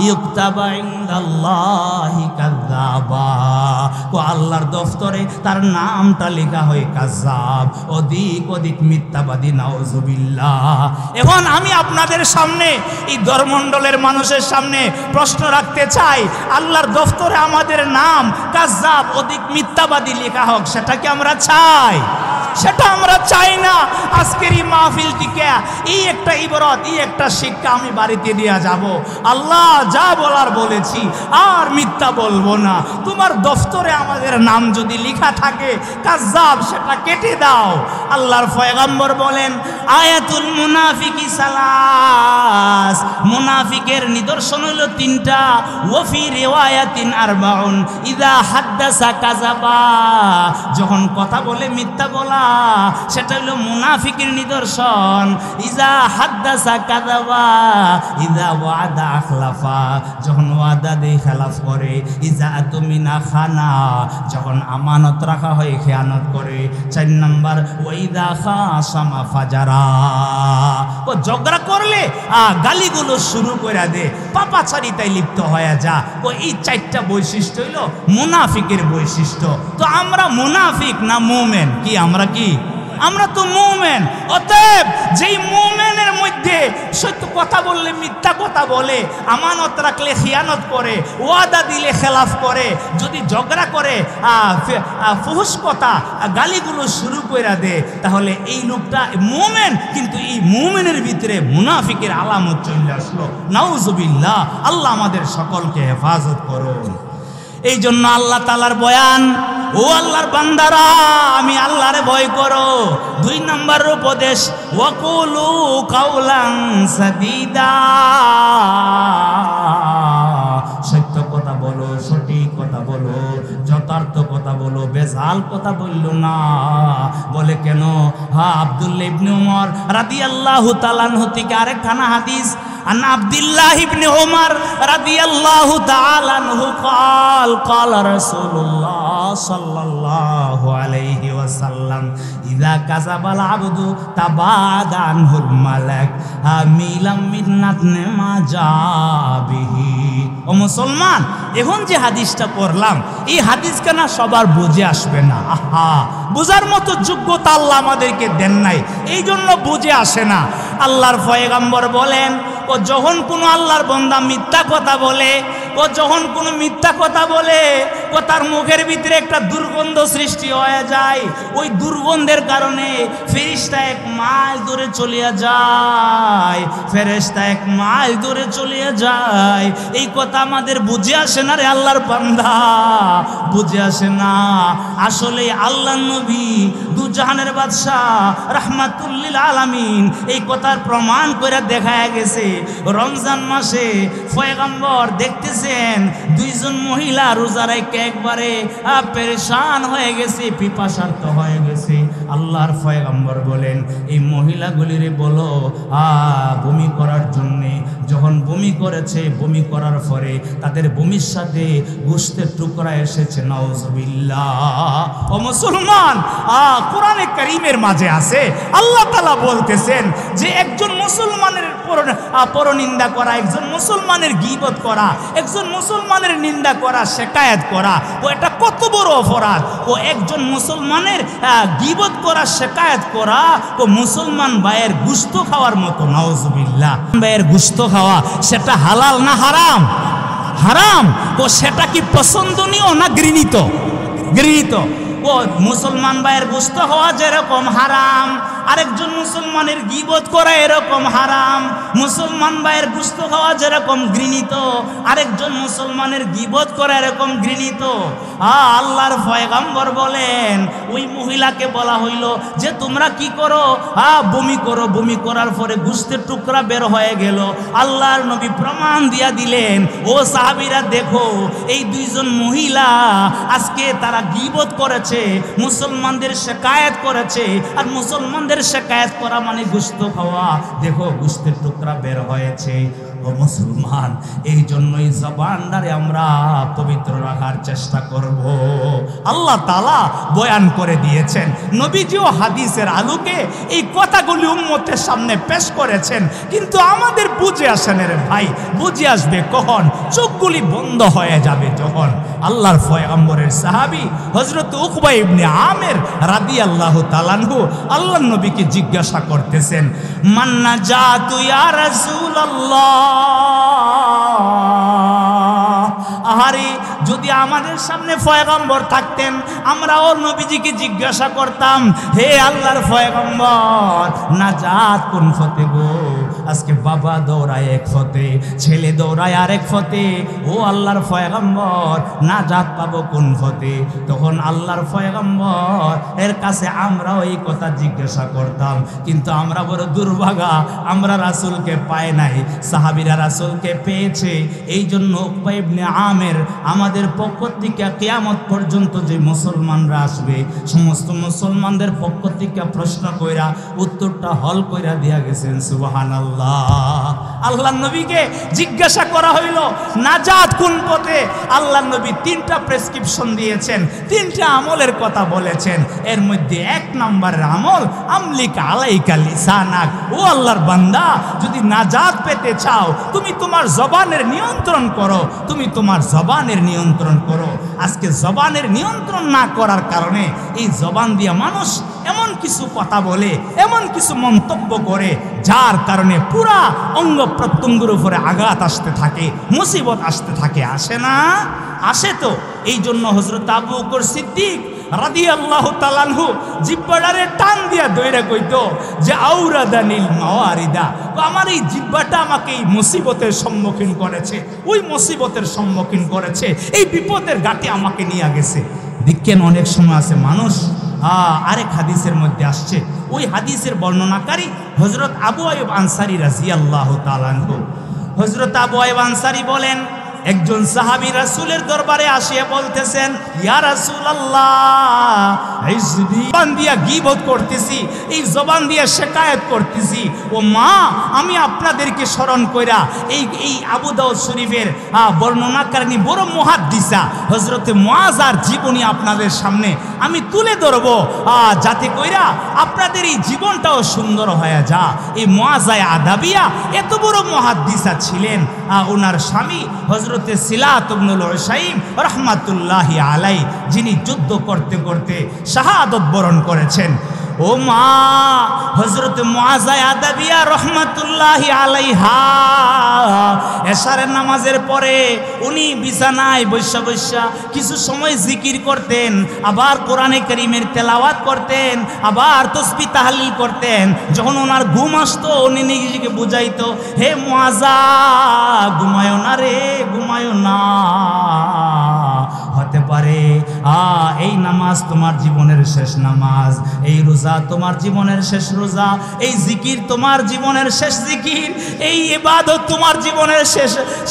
ইউকতাবা ইনদাল্লাহি কাযযাবা। কাযাবা। ও আল্লাহর দফতরে তার নামটা লেখা হয় কাযাব, অধিক অধিক মিথ্যাবাদী, নাউজুবিল্লাহ। এখন আমি আপনাদের সামনে এই দরমণ্ডলের মানুষের সামনে প্রশ্ন রাখতে চাই, আল্লাহর দফতরে আমাদের নাম কাযাব, অধিক মিথ্যাবাদী লেখা হোক, সেটা কি আমরা চাই? সেটা আমরা চাই না। আজকের এই মাহফিল থেকে এই একটা ইবরত, এই একটা শিক্ষা আমি বাড়িতে দিয়ে যাব, আল্লাহ যা বলার বলেছি, আর মিথ্যা বলবো না। তোমার দফতরে আমাদের নাম যদি লেখা থাকে কাযাব, সেটা কেটে দাও। আল্লাহর পয়গম্বর বলেন, আয়াতুল মুনাফিকি সালাস, মুনাফিকের নিদর্শন হলো তিনটা। ওয়াফি রিওয়ায়াতিন আরবাউন, ইযা হাদ্দাসা কাযাবা, যখন কথা বলে মিথ্যা বলা, সেটা হলো মুনাফিকের নিদর্শন। ইযা হাদ্দাসা কাযাবা, ইযা ওয়াদা আখলাফা, যখন ওয়াদা দেয় খেলাফ করে। ইযা আতুমিনা খানা, যখন আমানত রাখা হয় খেয়ানত করে। 4 নাম্বার, ওয়াইদা খাসামা ফাজারা, ও ঝগড়া করলে গালিগুলো শুরু করে দে, পাপাচারিতায় লিপ্ত হয়ে যা। ও এই 4টা বৈশিষ্ট্য হইল মুনাফিকের বৈশিষ্ট্য। তো আমরা মুনাফিক না মুমিন? কি আমরা কি? আমরা তো মুমিন। অতএব যেই মুমিনের মধ্যে সত্য কথা বললে মিথ্যা কথা বলে, আমানত রাখলে খিয়ানত করে, ওয়াদা দিলে খেলাফ করে, যদি ঝগড়া করে ফুহুশ কথা গালিগুলো শুরু করে দে, তাহলে এই লোকটা মুমিন। কিন্তু এই মুমিনের ভিতরে মুনাফিকের আলামত চলে আসলো, নাউজুবিল্লাহ। আল্লাহ আমাদের সকলকে হেফাজত করুন। এই জন্য আল্লাহ তাআলার বয়ান, ও আল্লাহর বান্দারা, আমি আল্লাহরে ভয় করো। 2 নম্বর উপদেশ, ওয়াকুলু কাউলান সাদীদা, সত্য কথা বলো, সঠিক কথা বলো, যথার্থ কথা বলো, বেজাল কথা বললো না। বলে কেন? আব্দুল্লাহ ইবনে উমর রাদিয়াল্লাহু তাআলা আনহু থেকে আরেকখানা হাদিস, আন আব্দুল্লাহ ইবনে উমর রাদিয়াল্লাহু তাআলা আনহু قال قال رسول الله صلى الله عليه وسلم اذا كذب العبد تباعد عنه الملك ميلا من ما جاء به। ও মুসলমান, এখন যে হাদিসটা পড়লাম, এই হাদিসটা না সবার বুঝে আসবে না। বুঝার মতো যোগ্যতা আল্লাহ আমাদেরকে দেন নাই, এই জন্য বুঝে আসে না। আল্লাহর পয়গম্বর বলেন, ও যখন কোনো আল্লাহর বান্দা মিথ্যা কথা বলে, ও যখন কোনো মিথ্যা কথা বলে, ও তার মুখের ভিতরে একটা দুর্গন্ধ সৃষ্টি হয়ে যায়। ওই দুর্গন্ধের কারণে ফেরেশতা 1 মাইল দূরে চলে যায়, ফেরেশতা 1 মাইল দূরে চলে যায়। এই কথা আমাদের বুঝে আসে না রে আল্লাহর বান্দা, বুঝে আসে না। আসলে আল্লাহর নবী, দু জাহানের বাদশা, রাহমাতুল লিল আলামিন, এই কথার প্রমাণ করে দেখায় গেছে। রমজান মাসে পয়গম্বর দেখতেছেন 2 জন মহিলা রোজা রেখে একবারে পেরেশান হয়ে গেছে, পিপাসার্ত হয়ে গেছে। আল্লাহর পয়গম্বর বলেন, এই মহিলাগুলিরে বলো বমি করার জন্যে। যখন বমি করেছে, বমি করার পরে তাদের বমির সাথে গোশতের টুকরা এসেছে, নাউজুবিল্লাহ। ও মুসলমান, কোরআনে কারীমের মাঝে আছে, আল্লাহ তাআলা বলতেছেন যে একজন মুসলমানের পরনিন্দা করা, একজন মুসলমানের গীবত করা, একজন মুসলমানের নিন্দা করা, শিকায়াত করা, ও এটা কত বড় অপরাধ। ও একজন মুসলমানের গীবত করা, শিকায়াত করা, ও মুসলমান ভাইয়ের গোশত খাওয়ার মতো, নাউজুবিল্লাহ। ভাইয়ের গোশত খাওয়া সেটা হালাল না হারাম? হারাম। ও সেটা কি পছন্দনীয় না ঘৃণিত? ঘৃণিত। ও মুসলমান ভাইয়ের গোশত খাওয়া যেরকম হারাম, আরেকজন মুসলমানের গীবত করা এরকম হারাম। মুসলমান ভাইয়ের গোশত খাওয়া যেরকম ঘৃণিত, আরেকজন মুসলমানের গীবত করা এরকম ঘৃণিত। আল্লাহর পয়গম্বর বলেন, ওই মহিলাকে বলা হইল যে তোমরা কি করো? বমি করো। বমি করার পরে গোশতের টুকরা বের হয়ে গেল। আল্লাহর নবী প্রমাণ দিয়া দিলেন, ও সাহাবীরা দেখো, এই 2 জন মহিলা আজকে তারা গীবত করেছে, মুসলমানদের শিকায়াত করেছে। আর মুসলমানদের শিকায়াত করা মানে গোশত খাওয়া। দেখো গোশতের টুকরা বের হয়েছে। ও মুসলমান, এই জন্যই জবানটারে আমরা পবিত্র রাখার চেষ্টা করব। আল্লাহ তাআলা বয়ান করে দিয়েছেন, নবীজিও হাদিসের আলোকে এই কথাগুলি উম্মতের সামনে পেশ করেছেন, কিন্তু আমাদের বুঝে আসে না রে ভাই। বুঝে আসবে কখন? চোখগুলি বন্ধ হয়ে যাবে যখন। আল্লাহর পয়গম্বরের সাহাবী হযরত উকবা ইবনে আমের রাদিয়াল্লাহু তাআলা আনহু আল্লাহর নবীকে জিজ্ঞাসা করতেছেন, মান নাজাতু ইয়া রাসূলুল্লাহ। আহারে, যদি আমাদের সামনে পয়গম্বর থাকতেন, আমরাও নবীজিকে জিজ্ঞাসা করতাম, হে আল্লাহর পয়গম্বর, নাজাত কোন পথে গো? আজকে বাবা দৌড়ায় এক পথে, ছেলে দৌড়ায় আরেক পথে, ও আল্লাহর পয়গম্বর, নাজাত পাবো কোন পথে? তখন আল্লাহর পয়গম্বর এর কাছে আমরাও এই কথা জিজ্ঞাসা করতাম, কিন্তু আমরা বড় দুর্ভাগা, আমরা রাসূলকে পাই নাই, সাহাবীরা রাসূলকে পেয়েছে। এই জন্য উকবা ইবনে আমের আমাদের পক্ষ থেকে কিয়ামত পর্যন্ত যে মুসলমানরা আসবে, সমস্ত মুসলমানদের পক্ষ থেকে প্রশ্ন কইরা উত্তরটা হল কইরা দিয়া গেছেন। সুবহানাল্লাহ। আল্লাহর নবীকে জিজ্ঞাসা করা হইল নাজাত কোন পথে? আল্লাহর নবী 3টা প্রেসক্রিপশন দিয়েছেন, 3টা আমলের কথা বলেছেন। এর মধ্যে 1 নম্বরের আমল, আমলিক আলাইকা লিসানাক। ও আল্লাহর বান্দা, যদি নাজাত পেতে চাও, তুমি তোমার জবানের নিয়ন্ত্রণ করো, তুমি তোমার জবানের নিয়ন্ত্রণ করো। আজকে জবানের নিয়ন্ত্রণ না করার কারণে এই জবান দিয়ে মানুষ এমন কিছু কথা বলে, এমন কিছু মন্তব্য করে, যার কারণে পুরা অঙ্গ প্রত্যঙ্গের উপরে আঘাত আসতে থাকে, মুসিবত আসতে থাকে। আসে না? আসে তো। এই জন্য হযরত আবু বকর সিদ্দিক রাদিয়াল্লাহু তাআলা আনহু জিহ্বাটারে টান দিয়া ধইরা কইতো যে আউরাদানিল মাওয়ারিদা, আমার এই জিহ্বাটা আমাকে এই মুসিবতের সম্মুখীন করেছে, ওই মুসিবতের সম্মুখীন করেছে, এই বিপদের ঘাটে আমাকে নিয়ে গেছে। দেখেন অনেক সময় আছে মানুষ, আরেক হাদিসের মধ্যে আসছে, ওই হাদিসের বর্ণনাকারী হযরত আবু আইয়ুব আনসারী রাদিয়াল্লাহু তাআলা আনহু। হযরত আবু আইয়ুব আনসারী বলেন, একজন সাহাবী রাসূলের দরবারে আসিয়া বলতেছেন, ইয়া রাসূলুল্লাহ, এই জবান দিয়া গীবত করতেছি, এই জবান দিয়া শিকায়াত করতেছি, ও মা, আমি আপনাদেরকে স্মরণ কইরা এই আবু দাউদ শরীফের বর্ণনাকারী বড় মুহাদ্দিসা হযরতে মুআযার জীবনী আপনাদের সামনে আমি তুলে ধরব, যাতে কইরা আপনাদের এই জীবনটাও সুন্দর হয়ে যা। এই মুআযায়ে আদাবিয়া এত বড় মুহাদ্দিসা ছিলেন, ওনার স্বামী হযরতে সিলাত ইবনুল উসাইম রাহমাতুল্লাহি আলাইহি, যিনি যুদ্ধ করতে করতে শাহাদাত বরণ করেছেন। ও মা, হযরতে মুআযায়ে আদাবিয়া রাহমাতুল্লাহি আলাইহা এশারের নামাজের পরে উনি বিছানায় বসা বসা কিছু সময় জিকির করতেন, আবার কোরআনে কারীমের তেলাওয়াত করতেন, আবার তাসবিহ তাহলিল করতেন। যখন ওনার ঘুম আসতো, উনি নিজেকে বুঝাইতো, হে মুআযা, ঘুমায়ো না রে, ঘুমায়ো না। হতে পারে এই নামাজ তোমার জীবনের শেষ নামাজ, এই রোজা তোমার জীবনের শেষ রোজা, এই জিকির তোমার জীবনের শেষ জিকির, এই ইবাদত তোমার জীবনের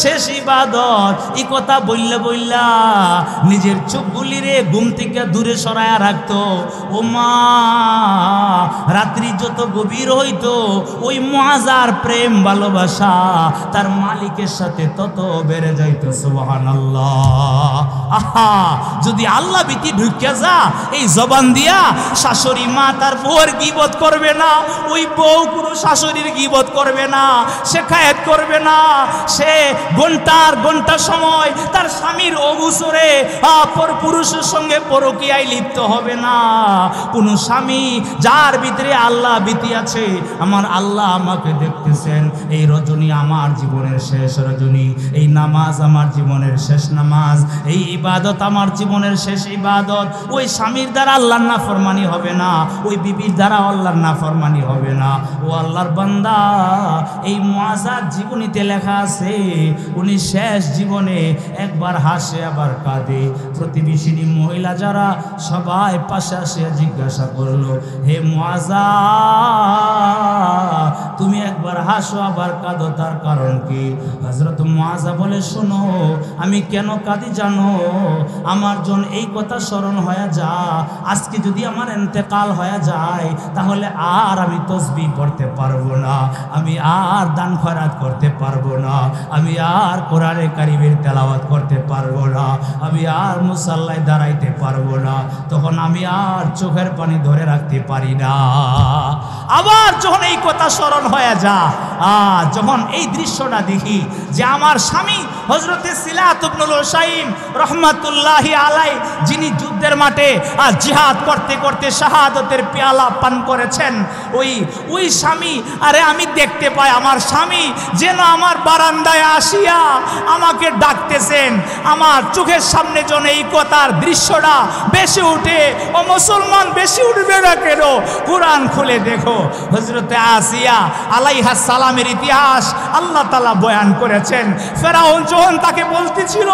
শেষ ইবাদত। এই কথা বললা নিজের চোখগুলি রে ঘুম থেকে দূরে সরায়া রাখতো। ও মা, রাত্রি যত গভীর হইতো, ওই মুআযার প্রেম ভালোবাসা তার মালিকের সাথে তত বেড়ে যাইতো। সুবহানাল্লাহ। আহা, যদি আল্লাহ ভীতি ঢুকিয়া যা এই জবান দিয়া, শাশুড়ি মা তার বউয়ের গীবত করবে না, ওই বউ কোনো শাশুড়ির গীবত করবে না, শিকায়াত করবে না, সে ঘন্টার ঘন্টা সময় তার স্বামীর অবসরে পর পুরুষের সঙ্গে পরকীয়ায় লিপ্ত হবে না। কোনো স্বামী যার ভিতরে আল্লাহ ভীতি আছে, আমার আল্লাহ আমাকে দেখতেছেন, এই রজনী আমার জীবনের শেষ রজনী, এই নামাজ আমার জীবনের শেষ নামাজ, এই ইবাদত আমার জীবনের শেষ ইবাদত, ওই স্বামীর দ্বারা আল্লাহর নাফরমানি হবে না, ওই বিবির দ্বারা আল্লাহর নাফরমানি হবে না। ও আল্লাহর বান্দা, এই মুআযার জীবনীতে লেখা আছে, উনি শেষ জীবনে একবার হাসে আবার কাঁদে। প্রতিবেশিনী মহিলা যারা সবাই পাশে আসিয়া জিজ্ঞাসা করলো, হে মুআযা, তুমি একবার হাসো আবার বারবার কাঁদো, তার কারণ কি? হযরত মুআযা বলে, শোনো আমি কেন কাঁদি জানো? আমার জন এই কথা স্মরণ হয়ে যা, আজকে যদি আমার ইন্তেকাল হয়ে যায় তাহলে আর আমি তাসবিহ পড়তে পারবো না, আমি আর দান খয়রাত করতে পারবো না, আমি আর কোরআনে কারীমের তেলাওয়াত করতে পারবো না, আমি আর মুসাল্লায় দাঁড়াইতে পারবো না, তখন আমি আর চোখের পানি ধরে রাখতে পারি না। আবার যখন এই কথা স্মরণ হয়ে যা, যখন এই দৃশ্যটা দেখি যে আমার স্বামী হযরতে সিলাত ইবনুল হুসাইন রহমাতুল্লাহি আলাই, যিনি যুদ্ধের মাঠে জিহাদ করতে করতে শাহাদাতের পেয়ালা পান করেছেন, ওই স্বামী, আরে আমি দেখতে পাই আমার স্বামী যেন আমার বারান্দায় আসিয়া আমাকে ডাকতেছেন। আমার চোখের সামনে যেন এই কথার দৃশ্যটা বেশি উঠে। ও মুসলমান, বেশি উঠবে না কেন? কোরআন খুলে দেখো, হযরতে আসিয়া আলাইহাস সালামের ইতিহাস আল্লাহ তাআলা বয়ান করেছেন। ফেরাউন যখন তাকে বলতেছিল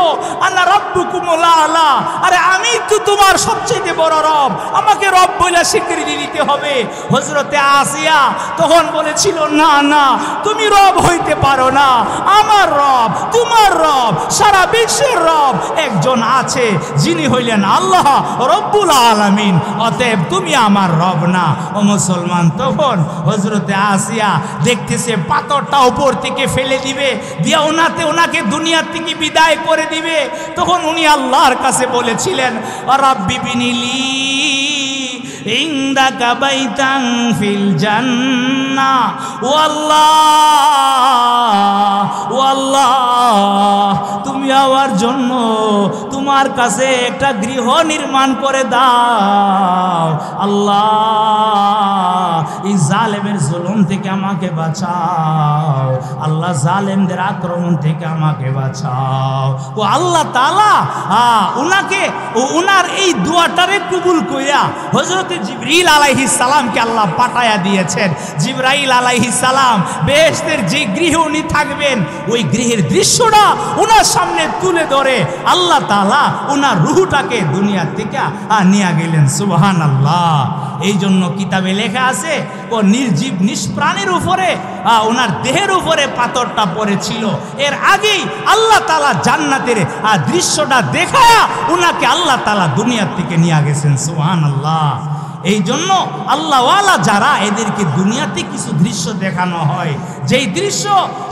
আনা রাব্বুকুমুল আলা, আরে আমি তো তোমার সবচেয়ে বড় রব, আমাকে রব বলে স্বীকৃতি দিতে হবে। হযরতে আসিয়া তখন বলেছিল, না না, তুমি রব হইতে পারো না, আমার রব, তোমার রব, সারা বিশ্বের রব একজন আছে, যিনি হইলেন আল্লাহ রব্বুল আলামিন, অতএব তুমি আমার রব না। ও মুসলমান, তখন হযরতে আসিয়া দেখতেছে পাথরটা উপর থেকে ফেলে দিবে, দিয়া ওনাকে দুনিয়া থেকে বিদায় করে দিবে। তখন উনি আল্লাহর কাছে বলেছিলেন, রাব্বি বিনিলি ইনদাকা বাইতান ফিল জান্নাহ, ও আল্লাহ, তুমি আমার জন্য তোমার কাছে একটা গৃহ নির্মাণ করে দাও। আল্লাহ, এই জালেমের জুলুম থেকে আমাকে বাঁচাও, আল্লাহ জালেমদের আক্রমণ থেকে আমাকে বাঁচাও। ও আল্লাহ তাআলা ওনার এই দোয়াটারে কবুল কইরা হযরতে জিবরাইল আলাইহিস সালামকে আল্লাহ পাঠায়া দিয়েছেন। জিবরাইল আলাইহিস সালাম বেহেশতের যে গৃহে উনি থাকবেন, ওই গৃহের দৃশ্যটা ওনার সামনে তুলে ধরে আল্লাহ তাআলা ওনার রূহটাকে দুনিয়া থেকে নিয়ে গেলেন। সুবহানাল্লাহ। এই জন্য কিতাবে লেখা আছে, ও নির্জীব নিষ্প্রাণের উপরে ওনার দেহের উপরে পাথরটা পড়েছিল, এর আগেই আল্লাহ তাআলা জান্নাতের দৃশ্যটা দেখায়া ওনাকে আল্লাহ তাআলা দুনিয়া থেকে নিয়ে গেছেন। সুবহানাল্লাহ। এই জন্য আল্লাহওয়ালা যারা, এদেরকে দুনিয়াতে কিছু দৃশ্য দেখানো হয়, যেই দৃশ্য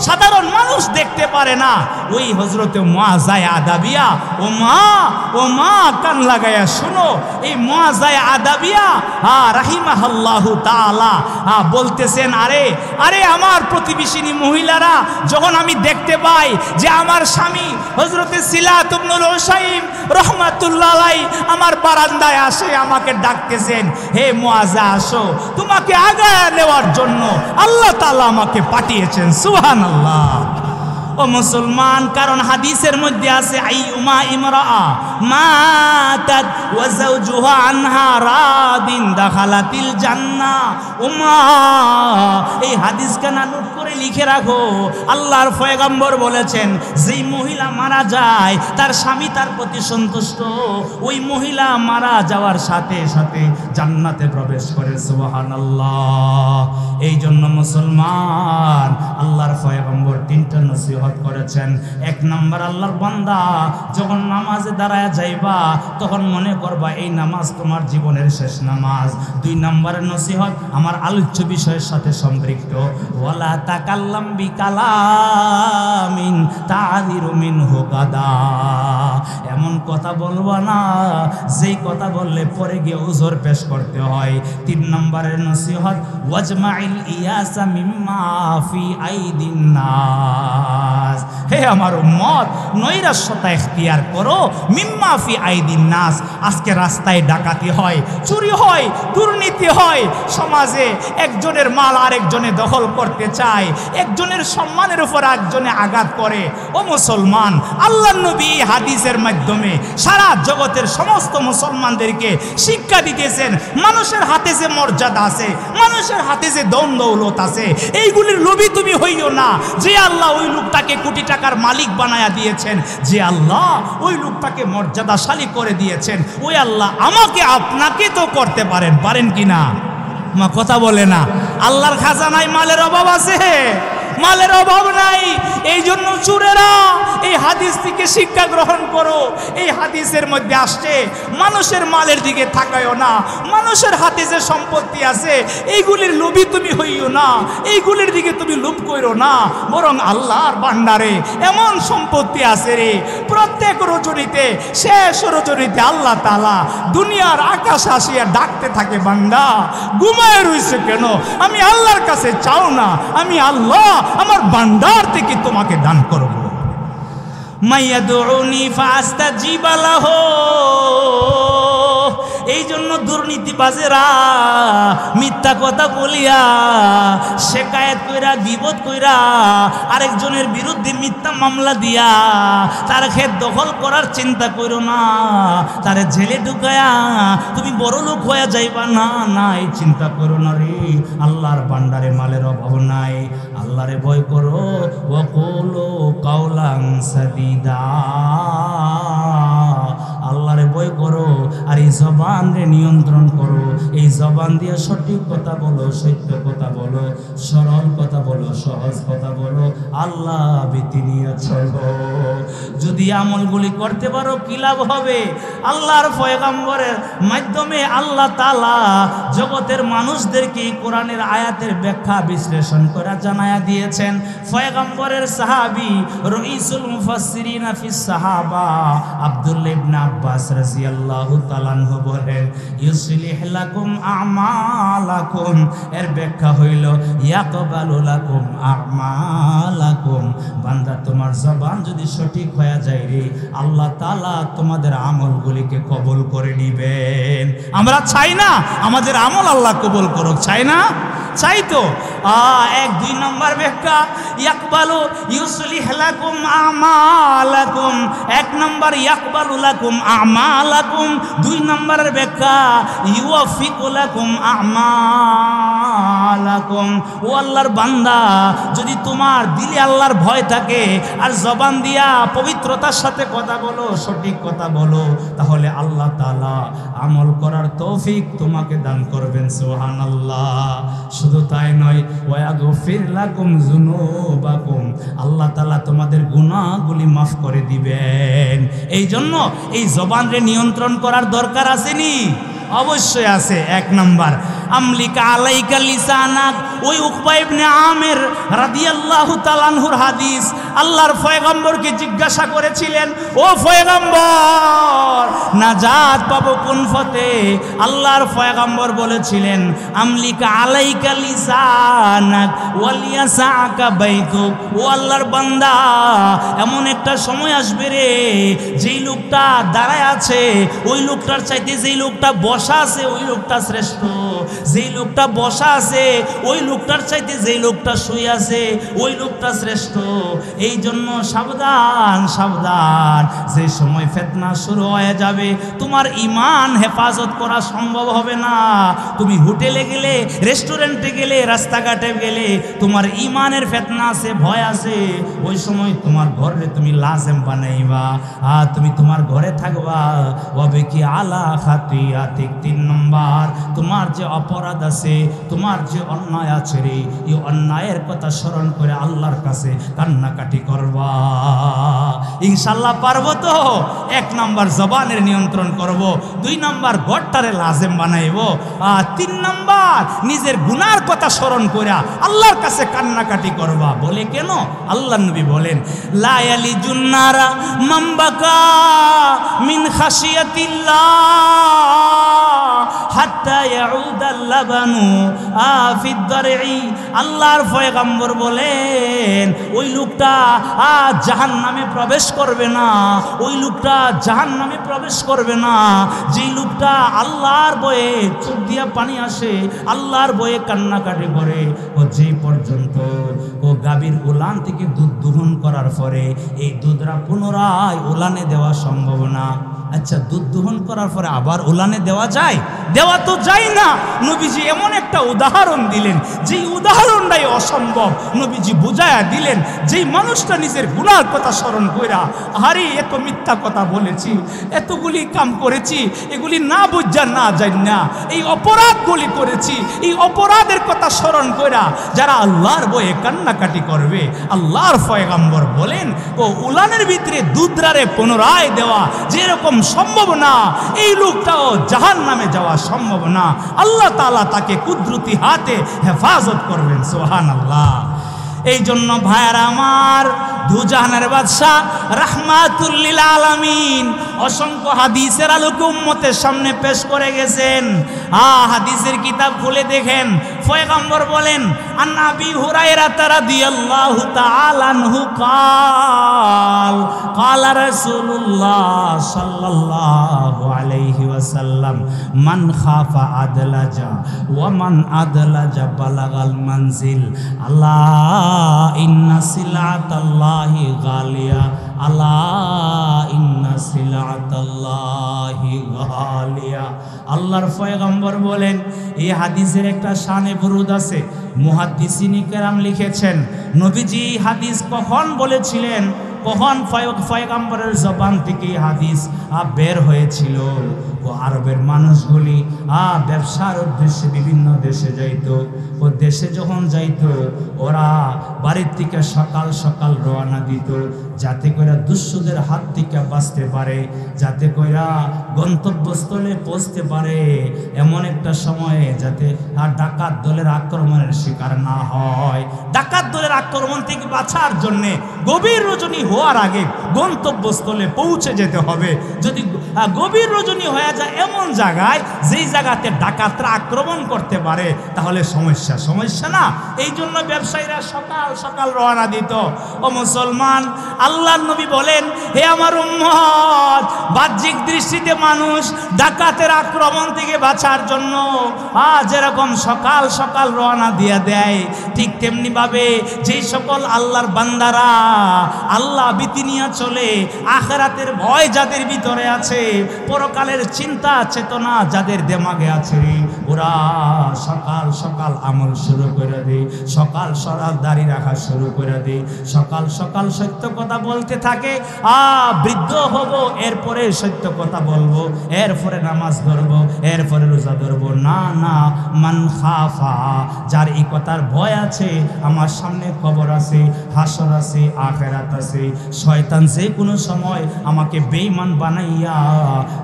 সাধারণ মানুষ দেখতে পারে না। ওই হযরতে মুআযায়ে আদাবিয়া, ও মা কান লাগায়া শুনো, এই মুআযায়ে আদাবিয়া রাহিমাহুল্লাহু তাআলা বলতেছেন, আরে আমার প্রতিবেশিনী মহিলারা, যখন আমি দেখতে পাই যে আমার স্বামী হযরতে সিলাত ইবনুল হুসাইন রহমাতুল্লাহ আলাইহি আমার বারান্দায় আসে, আমাকে ডাকতেছেন, হে মুআযা আসো, তোমাকে আগায় নেওয়ার জন্য আল্লাহ তাআলা আমাকে পাঠিয়েছেন। সুবহানাল্লাহ। ও মুসলমান, কারণ হাদিসের মধ্যে আছে, আইয়ুমা ইমরাআ মাতাত ওয়া যাওজুহা আনহা রাদিন দাখালাতিল জান্নাহ। ওমা, এই হাদিসটা না নোট করে লিখে রাখো। আল্লাহর পয়গম্বর বলেছেন, যেই মহিলা মারা যায় তার স্বামী তার প্রতি সন্তুষ্ট, ওই মহিলা মারা যাওয়ার সাথে সাথে জান্নাতে প্রবেশ করে। সুবহানাল্লাহ। এই জন্য মুসলমান, আল্লাহর পয়গম্বর তিনটা নসিহত করেছেন। এক নাম্বার, আল্লাহর বান্দা যখন নামাজে দাঁড়ায় যাইবা তখন মনে করবা এই নামাজ তোমার জীবনের শেষ নামাজ। দুই নাম্বারের নসিহত আমার আলোচ্য বিষয়ের সাথে সম্পৃক্ত, ওয়ালা তাকাল্লাম বিকালামিন তাযিরু মিনহু গাদা, এমন কথা বলবা না যেই কথা বললে পরে গিয়ে উযর পেশ করতে হয়। তিন নাম্বারের নসিহত, ওয়াজমাইল ইয়াসা মিম্মা ফি আইদিন নাস, হে আমার উম্মত, নৈরাশ্যতা ইখতিয়ার করো মিম্মা ফি আইদিন নাস। আজকে রাস্তায় ডাকাতি হয়, চুরি হয়, দুর্নীতি হয়, সমাজে একজনের মাল আরেকজনে দখল করতে চায়, একজনের সম্মানের উপর একজনে আঘাত করে। ও মুসলমান, আল্লাহর নবী হাদিসের মাধ্যমে সারা জগতের সমস্ত মুসলমানদেরকে শিক্ষা দিতেছেন, মানুষের হাতে যে মর্যাদা আছে, মানুষের হাতে যে ধন দৌলত আছে, এইগুলির লোভী তুমি হইও না। যে আল্লাহ ওই লোকটাকে কোটি টাকার মালিক বানায়া দিয়েছেন, যে আল্লাহ ওই লোকটাকে মর্যাদাশালী করে দিয়েছেন, ওই আল্লাহ আমাকে আপনাকে তো করতে পারেন কি না? মা কথা বলে না। আল্লাহর খাজানায় মালের অভাব আছে? মালের অভাব নাই। এই জন্য চোরেরা এই হাদিস থেকে শিক্ষা গ্রহণ করো। এই হাদিসের মধ্যে আসছে মানুষের মালের দিকে তাকায়ও না, মানুষের হাতে যে সম্পত্তি আছে এইগুলির লোভী তুমি হইও না, এইগুলির দিকে তুমি লোভ করো না, বরং আল্লাহর ভান্ডারে এমন সম্পত্তি আছে রে, প্রত্যেক রজনীতে শেষ রজনীতে আল্লাহ তাআলা দুনিয়ার আকাশ আসিয়া ডাকতে থাকে, বান্দা ঘুমায় রইছে কেন? আমি আল্লাহর কাছে চাও না, আমি আল্লাহ আমার ভান্ডার থেকে তোমাকে দান করব। মাইয়াদউনি ফাস্তাজিব লাহু। এই জন্য দুর্নীতিবাজেরা মিথ্যা কথা বলিয়া, শেকায়েত কইরা, গীবত কইরা, আরেকজনের বিরুদ্ধে মিথ্যা মামলা দিয়া তার ক্ষেত দখল করার চিন্তা করো না, তারে জেলে ঢুকায়া তুমি বড় লোক হয়ে যাইবা না, না এই চিন্তা করো না রে। আল্লাহর ভান্ডারে মালের অভাব নাই, আল্লাহরে ভয় করো। ওয়াকুলু কাওলান সাদীদা, আল্লাহরে ভয় করো আর এই জবান রে নিয়ন্ত্রণ করো। এই জবান দিয়ে সঠিক কথা বলো, সত্য কথা বলো, সরল কথা বলো, সহজ কথা বলো, আল্লাহ ভীতি নিয়ে চলো। যদি আমলগুলি করতে পারো কি লাভ হবে? আল্লাহর পয়গম্বরের মাধ্যমে আল্লাহ তাআলা জগতের মানুষদেরকে কোরআনের আয়াতের ব্যাখ্যা বিশ্লেষণ করে জানায়া দিয়েছেন। পয়গম্বরের সাহাবী রইসুল মুফাসসিরিন ফিস সাহাবা আব্দুল্লাহ ইবনে আব্বাস রাদিয়াল্লাহু তাআলা আনহু বলেন, ইউসলিহ লাকুম আমালাকুম, এর ব্যাখ্যা হইল ইয়াকবালু লাকুম আমালাকুম। বান্দা তোমার জবান যদি সঠিক হয়ে যায় রে, আল্লাহ তাআলা তোমাদের আমলগুলিকে কবুল করে নেবেন। আমরা চাই না আমাদের আমল আল্লাহ কবুল করুক, চাই না? চাই তো। এক দুই নম্বর ব্যাখ্যা ইয়াকবালু ইউসলিহ লাকুম আমালাকুম, এক নম্বর ইয়াকবালু লাকুম আমালাকুম, দুই নম্বরের ব্যাখ্যা ইউওয়াফিকু লাকুম আমালাকুম। ও আল্লাহর বান্দা, যদি তোমার দিলে আল্লাহর ভয় থাকে আর জবান দিয়া পবিত্রতার সাথে কথা বলো, সঠিক কথা বলো, তাহলে আল্লাহ তাআলা আমল করার তৌফিক তোমাকে দান করবেন। সুবহানাল্লাহ। শুধু তাই নয়, ওয়াগফির লাকুম যুনুবাকুম, আল্লাহ তাআলা তোমাদের গুনাহগুলি মাফ করে দিবেন। এই জন্য এই জবানরে নিয়ন্ত্রণ করার দরকার আসেনি? অবশ্যই আছে। এক নাম্বার আমলিকা আলাইকা লিসানাক, ওই উকবা ইবনে আমির রাদিয়াল্লাহু তাআলা আনহুর হাদিস। আল্লাহর পয়গম্বরকে জিজ্ঞাসা করেছিলেন, ও পয়গম্বর নাজাত পাবো কোন পথে? আল্লাহর পয়গম্বর বলেছিলেন, আমলিকা আলাইকা লিসানাক ওয়ালিয়াসাকা বাইতুক। ও আল্লাহর বান্দা, এমন একটা সময় আসবে রে, যেই লোকটা দাঁড়ায় আছে ওই লোকটার চাইতে যেই লোকটা বসা আছে ওই লোকটা শ্রেষ্ঠ, যেই লোকটা বসা আছে ওই লোকটার চাইতে যেই লোকটা শুয়ে আছে ওই লোকটা শ্রেষ্ঠ। এই জন্য সাবধান সাবধান, যে সময় ফিতনা শুরু হয়ে যাবে তোমার ঈমান হেফাজত করা সম্ভব হবে না। তুমি হোটেলে গেলে, রেস্টুরেন্টে গেলে, রাস্তাঘাটে গেলে তোমার ঈমানের ফিতনা আছে, ভয় আছে, ওই সময় তোমার ঘরে তুমি লাজেম বানাইবা, আর তুমি তোমার ঘরে থাকবা। ওয়াবে কি আলা খাতিয়াতিক, তিন নম্বর তোমার যে অপরাধ আছে, তোমার যে অন্যায় আছে রে, এই অন্যায়ের কথা স্মরণ করে আল্লাহর কাছে কান্নাকাটি করবা। ইনশাল্লাহ পারবো তো? এক নম্বর জবানের নিয়ন্ত্রণ করব, দুই নম্বর ঘরটারে লাজেম বানাইব, আর তিন নম্বর নিজের গুনার কথা স্মরণ করে আল্লাহর কাছে কান্নাকাটি করবা। বলে কেন? আল্লাহ নবী বলেন, লা ইয়ালিজুন নারা মান বাকা মিন খাশিয়াতিল্লাহ হাত্তা ইয়াউদাল লাবানু ফিদ দারই। আল্লাহর পয়গম্বর বলেন, ওই লোকটা জাহান্নামে প্রবেশ করবে না, ওই লোকটা জাহান্নামে প্রবেশ করবে না যেই লোকটা আল্লাহর ভয়ে চোখ দিয়া পানি আসে, আল্লাহর ভয়ে কান্নাকাটি করে। ও যে পর্যন্ত ও গাভীর উলান থেকে দুধ দোহন করার পরে এই দুধরা পুনরায় উলানে দেওয়া সম্ভব না। আচ্ছা দুধ দহন করার পরে আবার উলানে দেওয়া যায়? দেওয়া তো যায় না। নবীজি এমন একটা উদাহরণ দিলেন, যেই উদাহরণটাই অসম্ভব নবীজি বুঝায়া দিলেন। যেই মানুষটা নিজের গুনার কথা স্মরণ কইরা, আরে এত মিথ্যা কথা বলেছি, এতগুলি কাম করেছি, এগুলি না বুঝা না যাই না, এই অপরাধগুলি করেছি, এই অপরাধের কথা স্মরণ কইরা যারা আল্লাহর বয়ে কান্নাকাটি করবে, আল্লাহর পয়গম্বর বলেন ও উলানের ভিতরে দুধরারে পুনরায় দেওয়া যেরকম সম্ভব না, এই লোকটাও জাহান্নামে যাওয়া সম্ভব না। আল্লাহ তাআলা তাকে কুদরতি হাতে হেফাজত করবেন। সুবহানাল্লাহ। এই জন্য ভাইয়ারা আমার, দুজাহানের বাদশাহ রাহমাতুল লিল আলামিন অসংখ্য হাদিসের আলোকে উম্মতের সামনে পেশ করে গেছেন। হাদিসের কিতাব খুলে দেখেন, পয়গম্বর বলেন আন আবি হুরায়রা রাদিয়াল্লাহু তাআলা আনহু قال قال رسول الله صلى الله عليه وسلم من خاف أدلج ومن أدلج بلغ المنزل الله إن سلعة الله غالية الله إن سلعة الله غالية। আল্লাহর পয়গম্বর বলেন, এই হাদিসের একটা শানে বুরুদ আছে, মুহাদ্দিসিন কেরাম লিখেছেন নবীজি হাদিস কখন বলেছিলেন, কখন পয়গম্বরের জবান থেকে হাদিস বের হয়েছিল। ও আরবের মানুষগুলি ব্যবসার উদ্দেশ্যে বিভিন্ন দেশে যাইত। ও দেশে যখন যাইত ওরা বাড়ির থেকে সকাল সকাল রওনা দিত, যাতে করে দুষ্টদের হাত থেকে বাঁচতে পারে, যাতে করে গন্তব্যস্থলে পৌঁছতে পারে এমন একটা সময়ে যাতে ডাকাত দলের আক্রমণের শিকার না হয়। ডাকাত দলের আক্রমণ থেকে বাঁচার জন্যে গভীর রজনী হওয়ার আগে গন্তব্যস্থলে পৌঁছে যেতে হবে। যদি গভীর রজনী হয়ে যায় এমন জায়গায় যেই জায়গাতে ডাকাতরা আক্রমণ করতে পারে, তাহলে সমস্যা না। এই জন্য ব্যবসায়ীরা সকাল সকাল রওনা দিত। ও মুসলমান, আল্লাহর নবী বলেন, হে আমার উম্মত, বাহ্যিক দৃষ্টিতে মানুষ ডাকাতের আক্রমণ থেকে বাঁচার জন্য যেরকম সকাল সকাল রওনা দিয়ে দেয়, ঠিক তেমনি ভাবে যেই সকল আল্লাহর বান্দারা আল্লাহ ভীতি নিয়ে চলে, আখিরাতের ভয় যাদের ভিতরে আছে, পরকালের চিন্তা চেতনা যাদের দেমাগে আছে, ওরা সকাল সকাল আমল শুরু করে দেয়, সকাল সকাল দাড়ি রাখা শুরু করে দেয়, সকাল সকাল সত্য কথা বলতে থাকে। বৃদ্ধ হব, এরপরে সত্য কথা বলবো, এরপরে নামাজ ধরবো, এরপরে রোজা ধরবো। না না, মান খাফা, যার এই কথার ভয় আছে, আমার সামনে কবর আছে, হাসর আছে, আখিরাত আছে, শয়তান যে কোনো সময় আমাকে বেঈমান বানাইয়া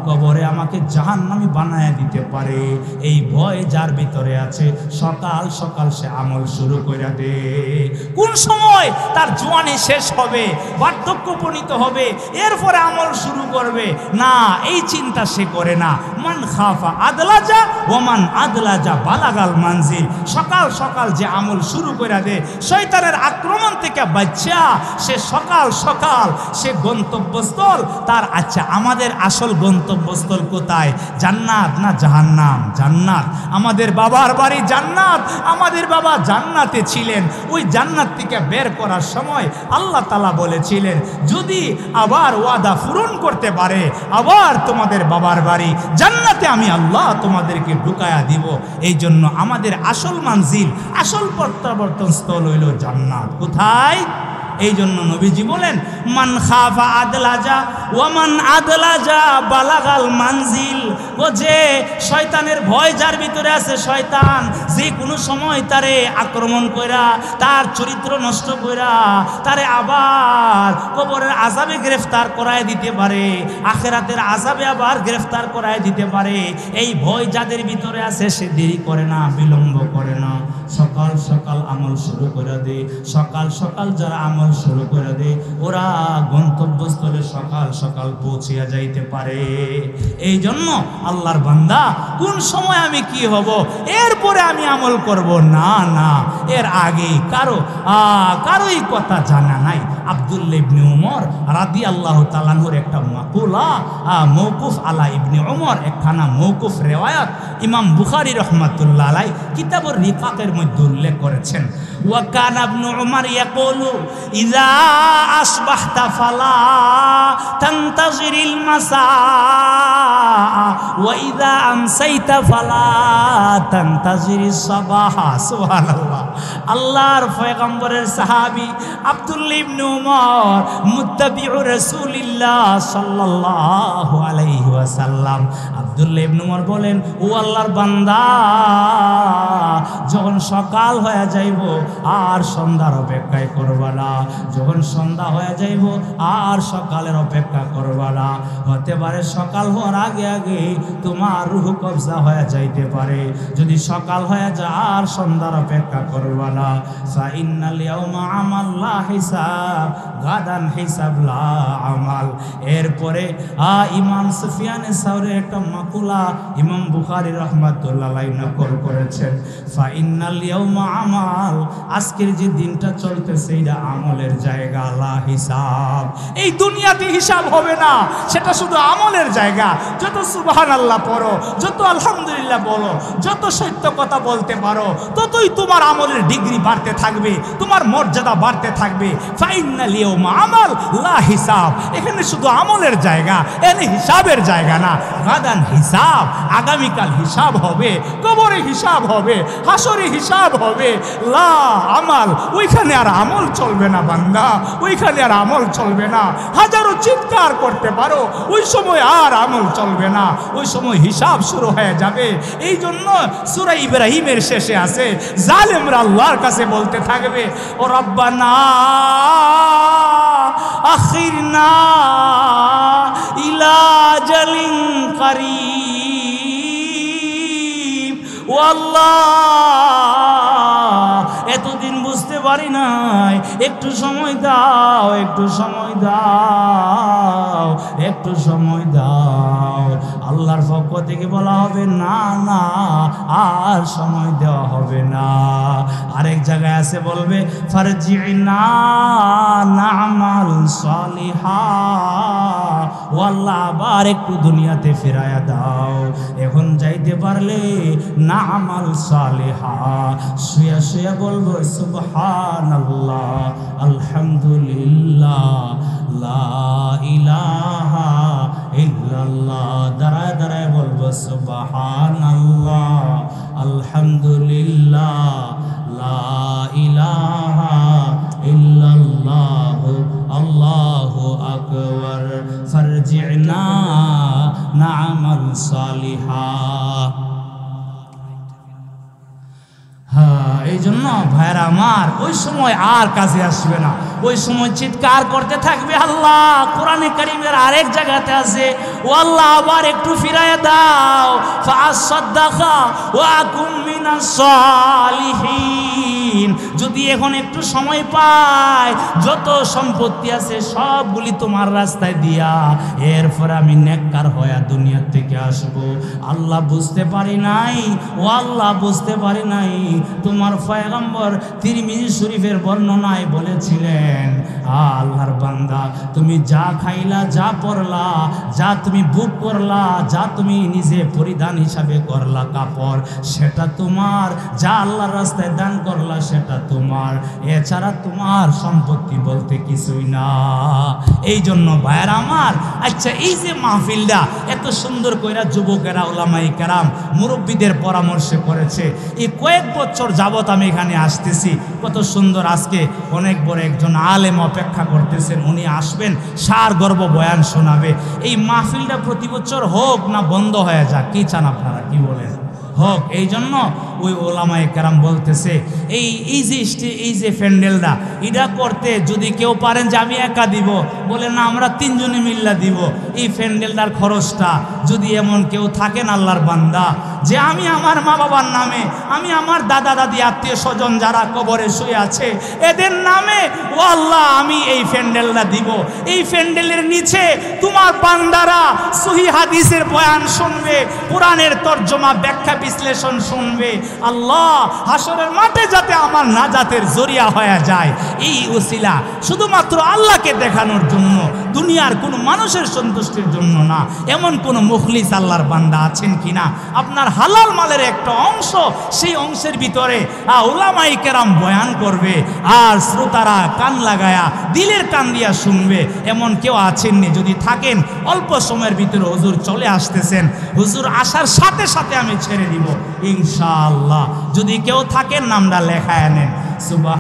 কবরে আমাকে জাহান্নামী বানাইয়া দিতে পারে, এই ভয় যার ভিতরে আছে, সকাল সকাল সে আমল শুরু করে দে। কোন সময় তার জওয়ানি শেষ হবে, বার্ধক্য উপনীত হবে, এরপরে আমল শুরু করবে, না, এই চিন্তা সে করে না। মান খাফা আদলাজা ওমান আদলাজা বালাগাল মানজিল, সকাল সকাল যে আমল শুরু করে দে, শয়তানের আক্রমণ থেকে বাঁচা সে সকাল সকাল সে গন্তব্যস্থল তার। আচ্ছা, আমাদের আসল গন্তব্যস্থল কোথায়? জান্নাত না জাহান্নাম? জান্নাত। আমাদের বাবার বাড়ি জান্নাত, আমাদের বাবা জান্নাতে ছিলেন। ওই জান্নাত থেকে বের করার সময় আল্লাহ তাআলা বলেছিলেন, যদি আবার ওয়াদা পূরণ করতে পারে, আবার তোমাদের বাবার বাড়ি জান্নাতে আমি আল্লাহ তোমাদেরকে ঢুকায়া দিব। এই জন্য আমাদের আসল মানজিল, আসল প্রত্যাবর্তন স্থল হইল জান্নাত। কোথায়? এই জন্য নবীজি বলেন, মান খাফা আদলাজা ওয়ামান আদলাজা বালাগাল মানজিল। ও যে শয়তানের ভয় যার ভিতরে আছে, শয়তান যে কোনো সময় তারে আক্রমণ কইরা, তার চরিত্র নষ্ট কইরা, তারে আবার কবরের আযাবে গ্রেফতার করায় দিতে পারে, আখিরাতের আযাবে আবার গ্রেফতার করায় দিতে পারে। এই ভয় যাদের ভিতরে আছে, সে দেরি করে না, বিলম্ব করে না, সকাল সকাল আমল শুরু করে দে। সকাল সকাল যারা আমল শুরু করে দে, ওরা গন্তব্যস্থলে সকাল সকাল পৌঁছিয়া যাইতে পারে। এই জন্য আল্লাহর বান্দা, কোন সময় আমি কি হব, এরপরে আমি আমল করব, না না, এর আগে কারোই কথা জানা নাই। আব্দুল্লাহ ইবনে উমর রাদিয়াল্লাহু তাআলা আনহুর একটা মাকুলা মৌকুফ আলা ইবনে উমর, একখানা মৌকুফ রেওয়ায়াত ইমাম বুখারী রাহমাতুল্লাহ আলাইহি কিতাবুর রিকাকের মধ্যে উল্লেখ করেছেন। ওয়া কানা ইবনে উমর ইয়াকুলু ইযা আসবাহতা ফালা তানতাজিরিল মাসা ওয়া ইযা আমসাইতা ফালা তানতাজিরিস সাবাহা। সুবহানাল্লাহ। আল্লাহর পয়গম্বরের সাহাবী আব্দুল্লাহ ইবনে উমর মুত্তাবিউ রাসূলিল্লাহ সাল্লাল্লাহু আলাইহি ওয়াসাল্লাম, আব্দুল্লাহ ইবনে উমর বলেন, ও আল্লাহর বান্দা, যখন সকাল হয়ে যাইব আর সন্ধ্যার অপেক্ষায় করবা না, যখন সন্ধ্যা হয়ে যাইব আর সকালের অপেক্ষা করবা না। হতে পারে সকাল হওয়ার আগে আগে তোমার রূহ কবজা হয়ে যাইতে পারে। যদি সকাল হয়ে যায় আর সন্ধ্যার অপেক্ষা করবা না, ফা ইন্নাল ইয়াউমা আমাল লা হিসাব গাদান হিসাব লা আমাল। এরপরে ইমাম সুফিয়ানে সাউরি একটা মাকুলা ইমাম বুখারী রাহমাতুল্লাহ আলাইহি নকল করেছেন, ফা ইন্নাল ইয়াউমা আমাল, আজকের যে দিনটা চলতেছে এটা আমলের জায়গা, লা হিসাব। এই দুনিয়াতে হিসাব হবে না, সেটা শুধু আমলের জায়গা। যত সুবহানাল্লাহ পড়ো, যত আলহামদুলিল্লাহ বলো, যত সত্য কথা বলতে পারো, ততই তোমার আমলের ডিগ্রি বাড়তে থাকবে, তোমার মর্যাদা বাড়তে থাকবে। ফা ইন্নাল ইয়াউমা আমাল লা হিসাব, এখানে শুধু আমলের জায়গা, এখানে হিসাবের জায়গা না। গাদান হিসাব, আগামীকাল হিসাব হবে, কবরে হিসাব হবে, হাসরে হিসাব হবে। লা আমাল, ওইখানে আর আমল চলবে না বান্দা, ওইখানে আর আমল চলবে না। হাজারো চিৎকার করতে পারো, ওই সময় আর আমল চলবে না, ওই সময় হিসাব শুরু হয়ে যাবে। এই জন্য সূরা ইব্রাহিমের শেষে আছে, জালেমরা আল্লাহর কাছে বলতে থাকবে, ও রব্বানা আখিরনা ইলা আজালিন কারীব। ও আল্লাহ, এতদিন বুঝতে পারি নাই, একটু সময় দাও, একটু সময় দাও, একটু সময় দাও। আল্লাহর পক্ষ থেকে বলা হবে, না না, আর সময় দেওয়া হবে না। আরেক জায়গায় আছে বলবে, ফারজিনা না'মাল সালিহা, ও আল্লাহ আবার একটু দুনিয়াতে ফিরায়া দাও, এখন যাইতে পারলে না'মাল সালিহা। শুয়া শুয়া বলবো সুবহানাল্লাহ, আলহামদুলিল্লাহ, লা ইলাহা ইল্লাল্লাহ। দাঁড়ায় দাঁড়ায় বলবো সুবহানাল্লাহ, আলহামদুলিল্লাহ, লা ইলাহা ইল্লাল্লাহ, আল্লাহু আকবার, ফারজি'না না'মাল সালিহা। এই জন্য ভাইরা আমার, ওই সময় আর কাজে আসবে না, ওই সময় চিৎকার করতে থাকবে আল্লাহ। কোরআনে কারীমের আরেক জায়গাতে আছে, ও আল্লাহ আবার একটু ফিরায়া দাও, ফাসাদ্দাকা ওয়া আকুম মিনাস সালিহিন। যদি এখন একটু সময় পাই, যত সম্পত্তি আছে সবগুলি তোমার রাস্তায় দিয়া, এরপর আমি নেককার হয়ে দুনিয়া থেকে আসব। আল্লাহ বুঝতে পারি নাই, ও আল্লাহ বুঝতে পারি নাই, তোমার পয়গম্বর তিরমিজি শরীফের বর্ণনায় বলেছিলেন, আল্লাহর বান্দা, তুমি যা খাইলা, যা পরলা, যা তুমি বুক করলা, যা তুমি নিজে পরিধান হিসাবে করলা কাপড়, সেটা তোমার। যা আল্লাহর রাস্তায় দান করলা সেটা তোমার, এছাড়া তোমার সম্পত্তি বলতে কিছুই না। এই জন্য ভাইয়ের আমার, আচ্ছা এই যে মাহফিলটা এত সুন্দর কইরা যুবকেরা, ওলামায়ে কেরাম, মুরব্বীদের পরামর্শে করেছে, এই কয়েক বছর যাবত আমি এখানে আসতেছি, কত সুন্দর। আজকে অনেক বড় একজন আলেম অপেক্ষা করতেছেন, উনি আসবেন, সার গর্ব বয়ান শোনাবে। এই মাহফিলটা প্রতি বছর হোক না বন্ধ হয়ে যাক, কি চান আপনারা, কি বলেন? হোক। এই জন্য ওই ওলামায়ে কেরাম বলতেছে, এই যে প্যান্ডেলটা এটা করতে যদি কেউ পারেন যে আমি একা দিব, বলে না আমরা তিনজনে মিল্লা দিব। এই প্যান্ডেলটার খরচটা যদি এমন কেউ থাকেন আল্লাহর বান্দা, যে আমি আমার মা বাবার নামে, আমি আমার দাদা দাদি আত্মীয় স্বজন যারা কবরে শুয়ে আছে এদের নামে, ও আল্লাহ আমি এই প্যান্ডেলটা দিব। এই প্যান্ডেলের নিচে তোমার বান্দারা সহিহ হাদিসের বয়ান শুনবে, কোরআনের তরজমা ব্যাখ্যা বিশ্লেষণ শুনবে। আল্লাহ হাসরের মাঠে যাতে আমার নাজাতের জরিয়া হয়ে যায়, এই ওসিলা শুধুমাত্র আল্লাহকে দেখানোর জন্য দুনিয়ার কোনো মানুষের সন্তুষ্টির জন্য না। এমন কোনো মুখলিস আল্লাহর বান্দা আছেন কিনা? আপনার হালাল মালের একটা অংশ, সেই অংশের ভিতরে উলামায়ে কেরাম বয়ান করবে আর শ্রোতারা কান লাগায়া দিলের কান দিয়া শুনবে, এমন কেউ আছেননি? যদি থাকেন অল্প সময়ের ভিতরে হুজুর চলে আসতেছেন, হুজুর আসার সাথে সাথে আমি ছেড়ে দিব ইনশাআল্লাহ। যদি কেউ থাকেন নামটা লেখায় আনেন। সুবহান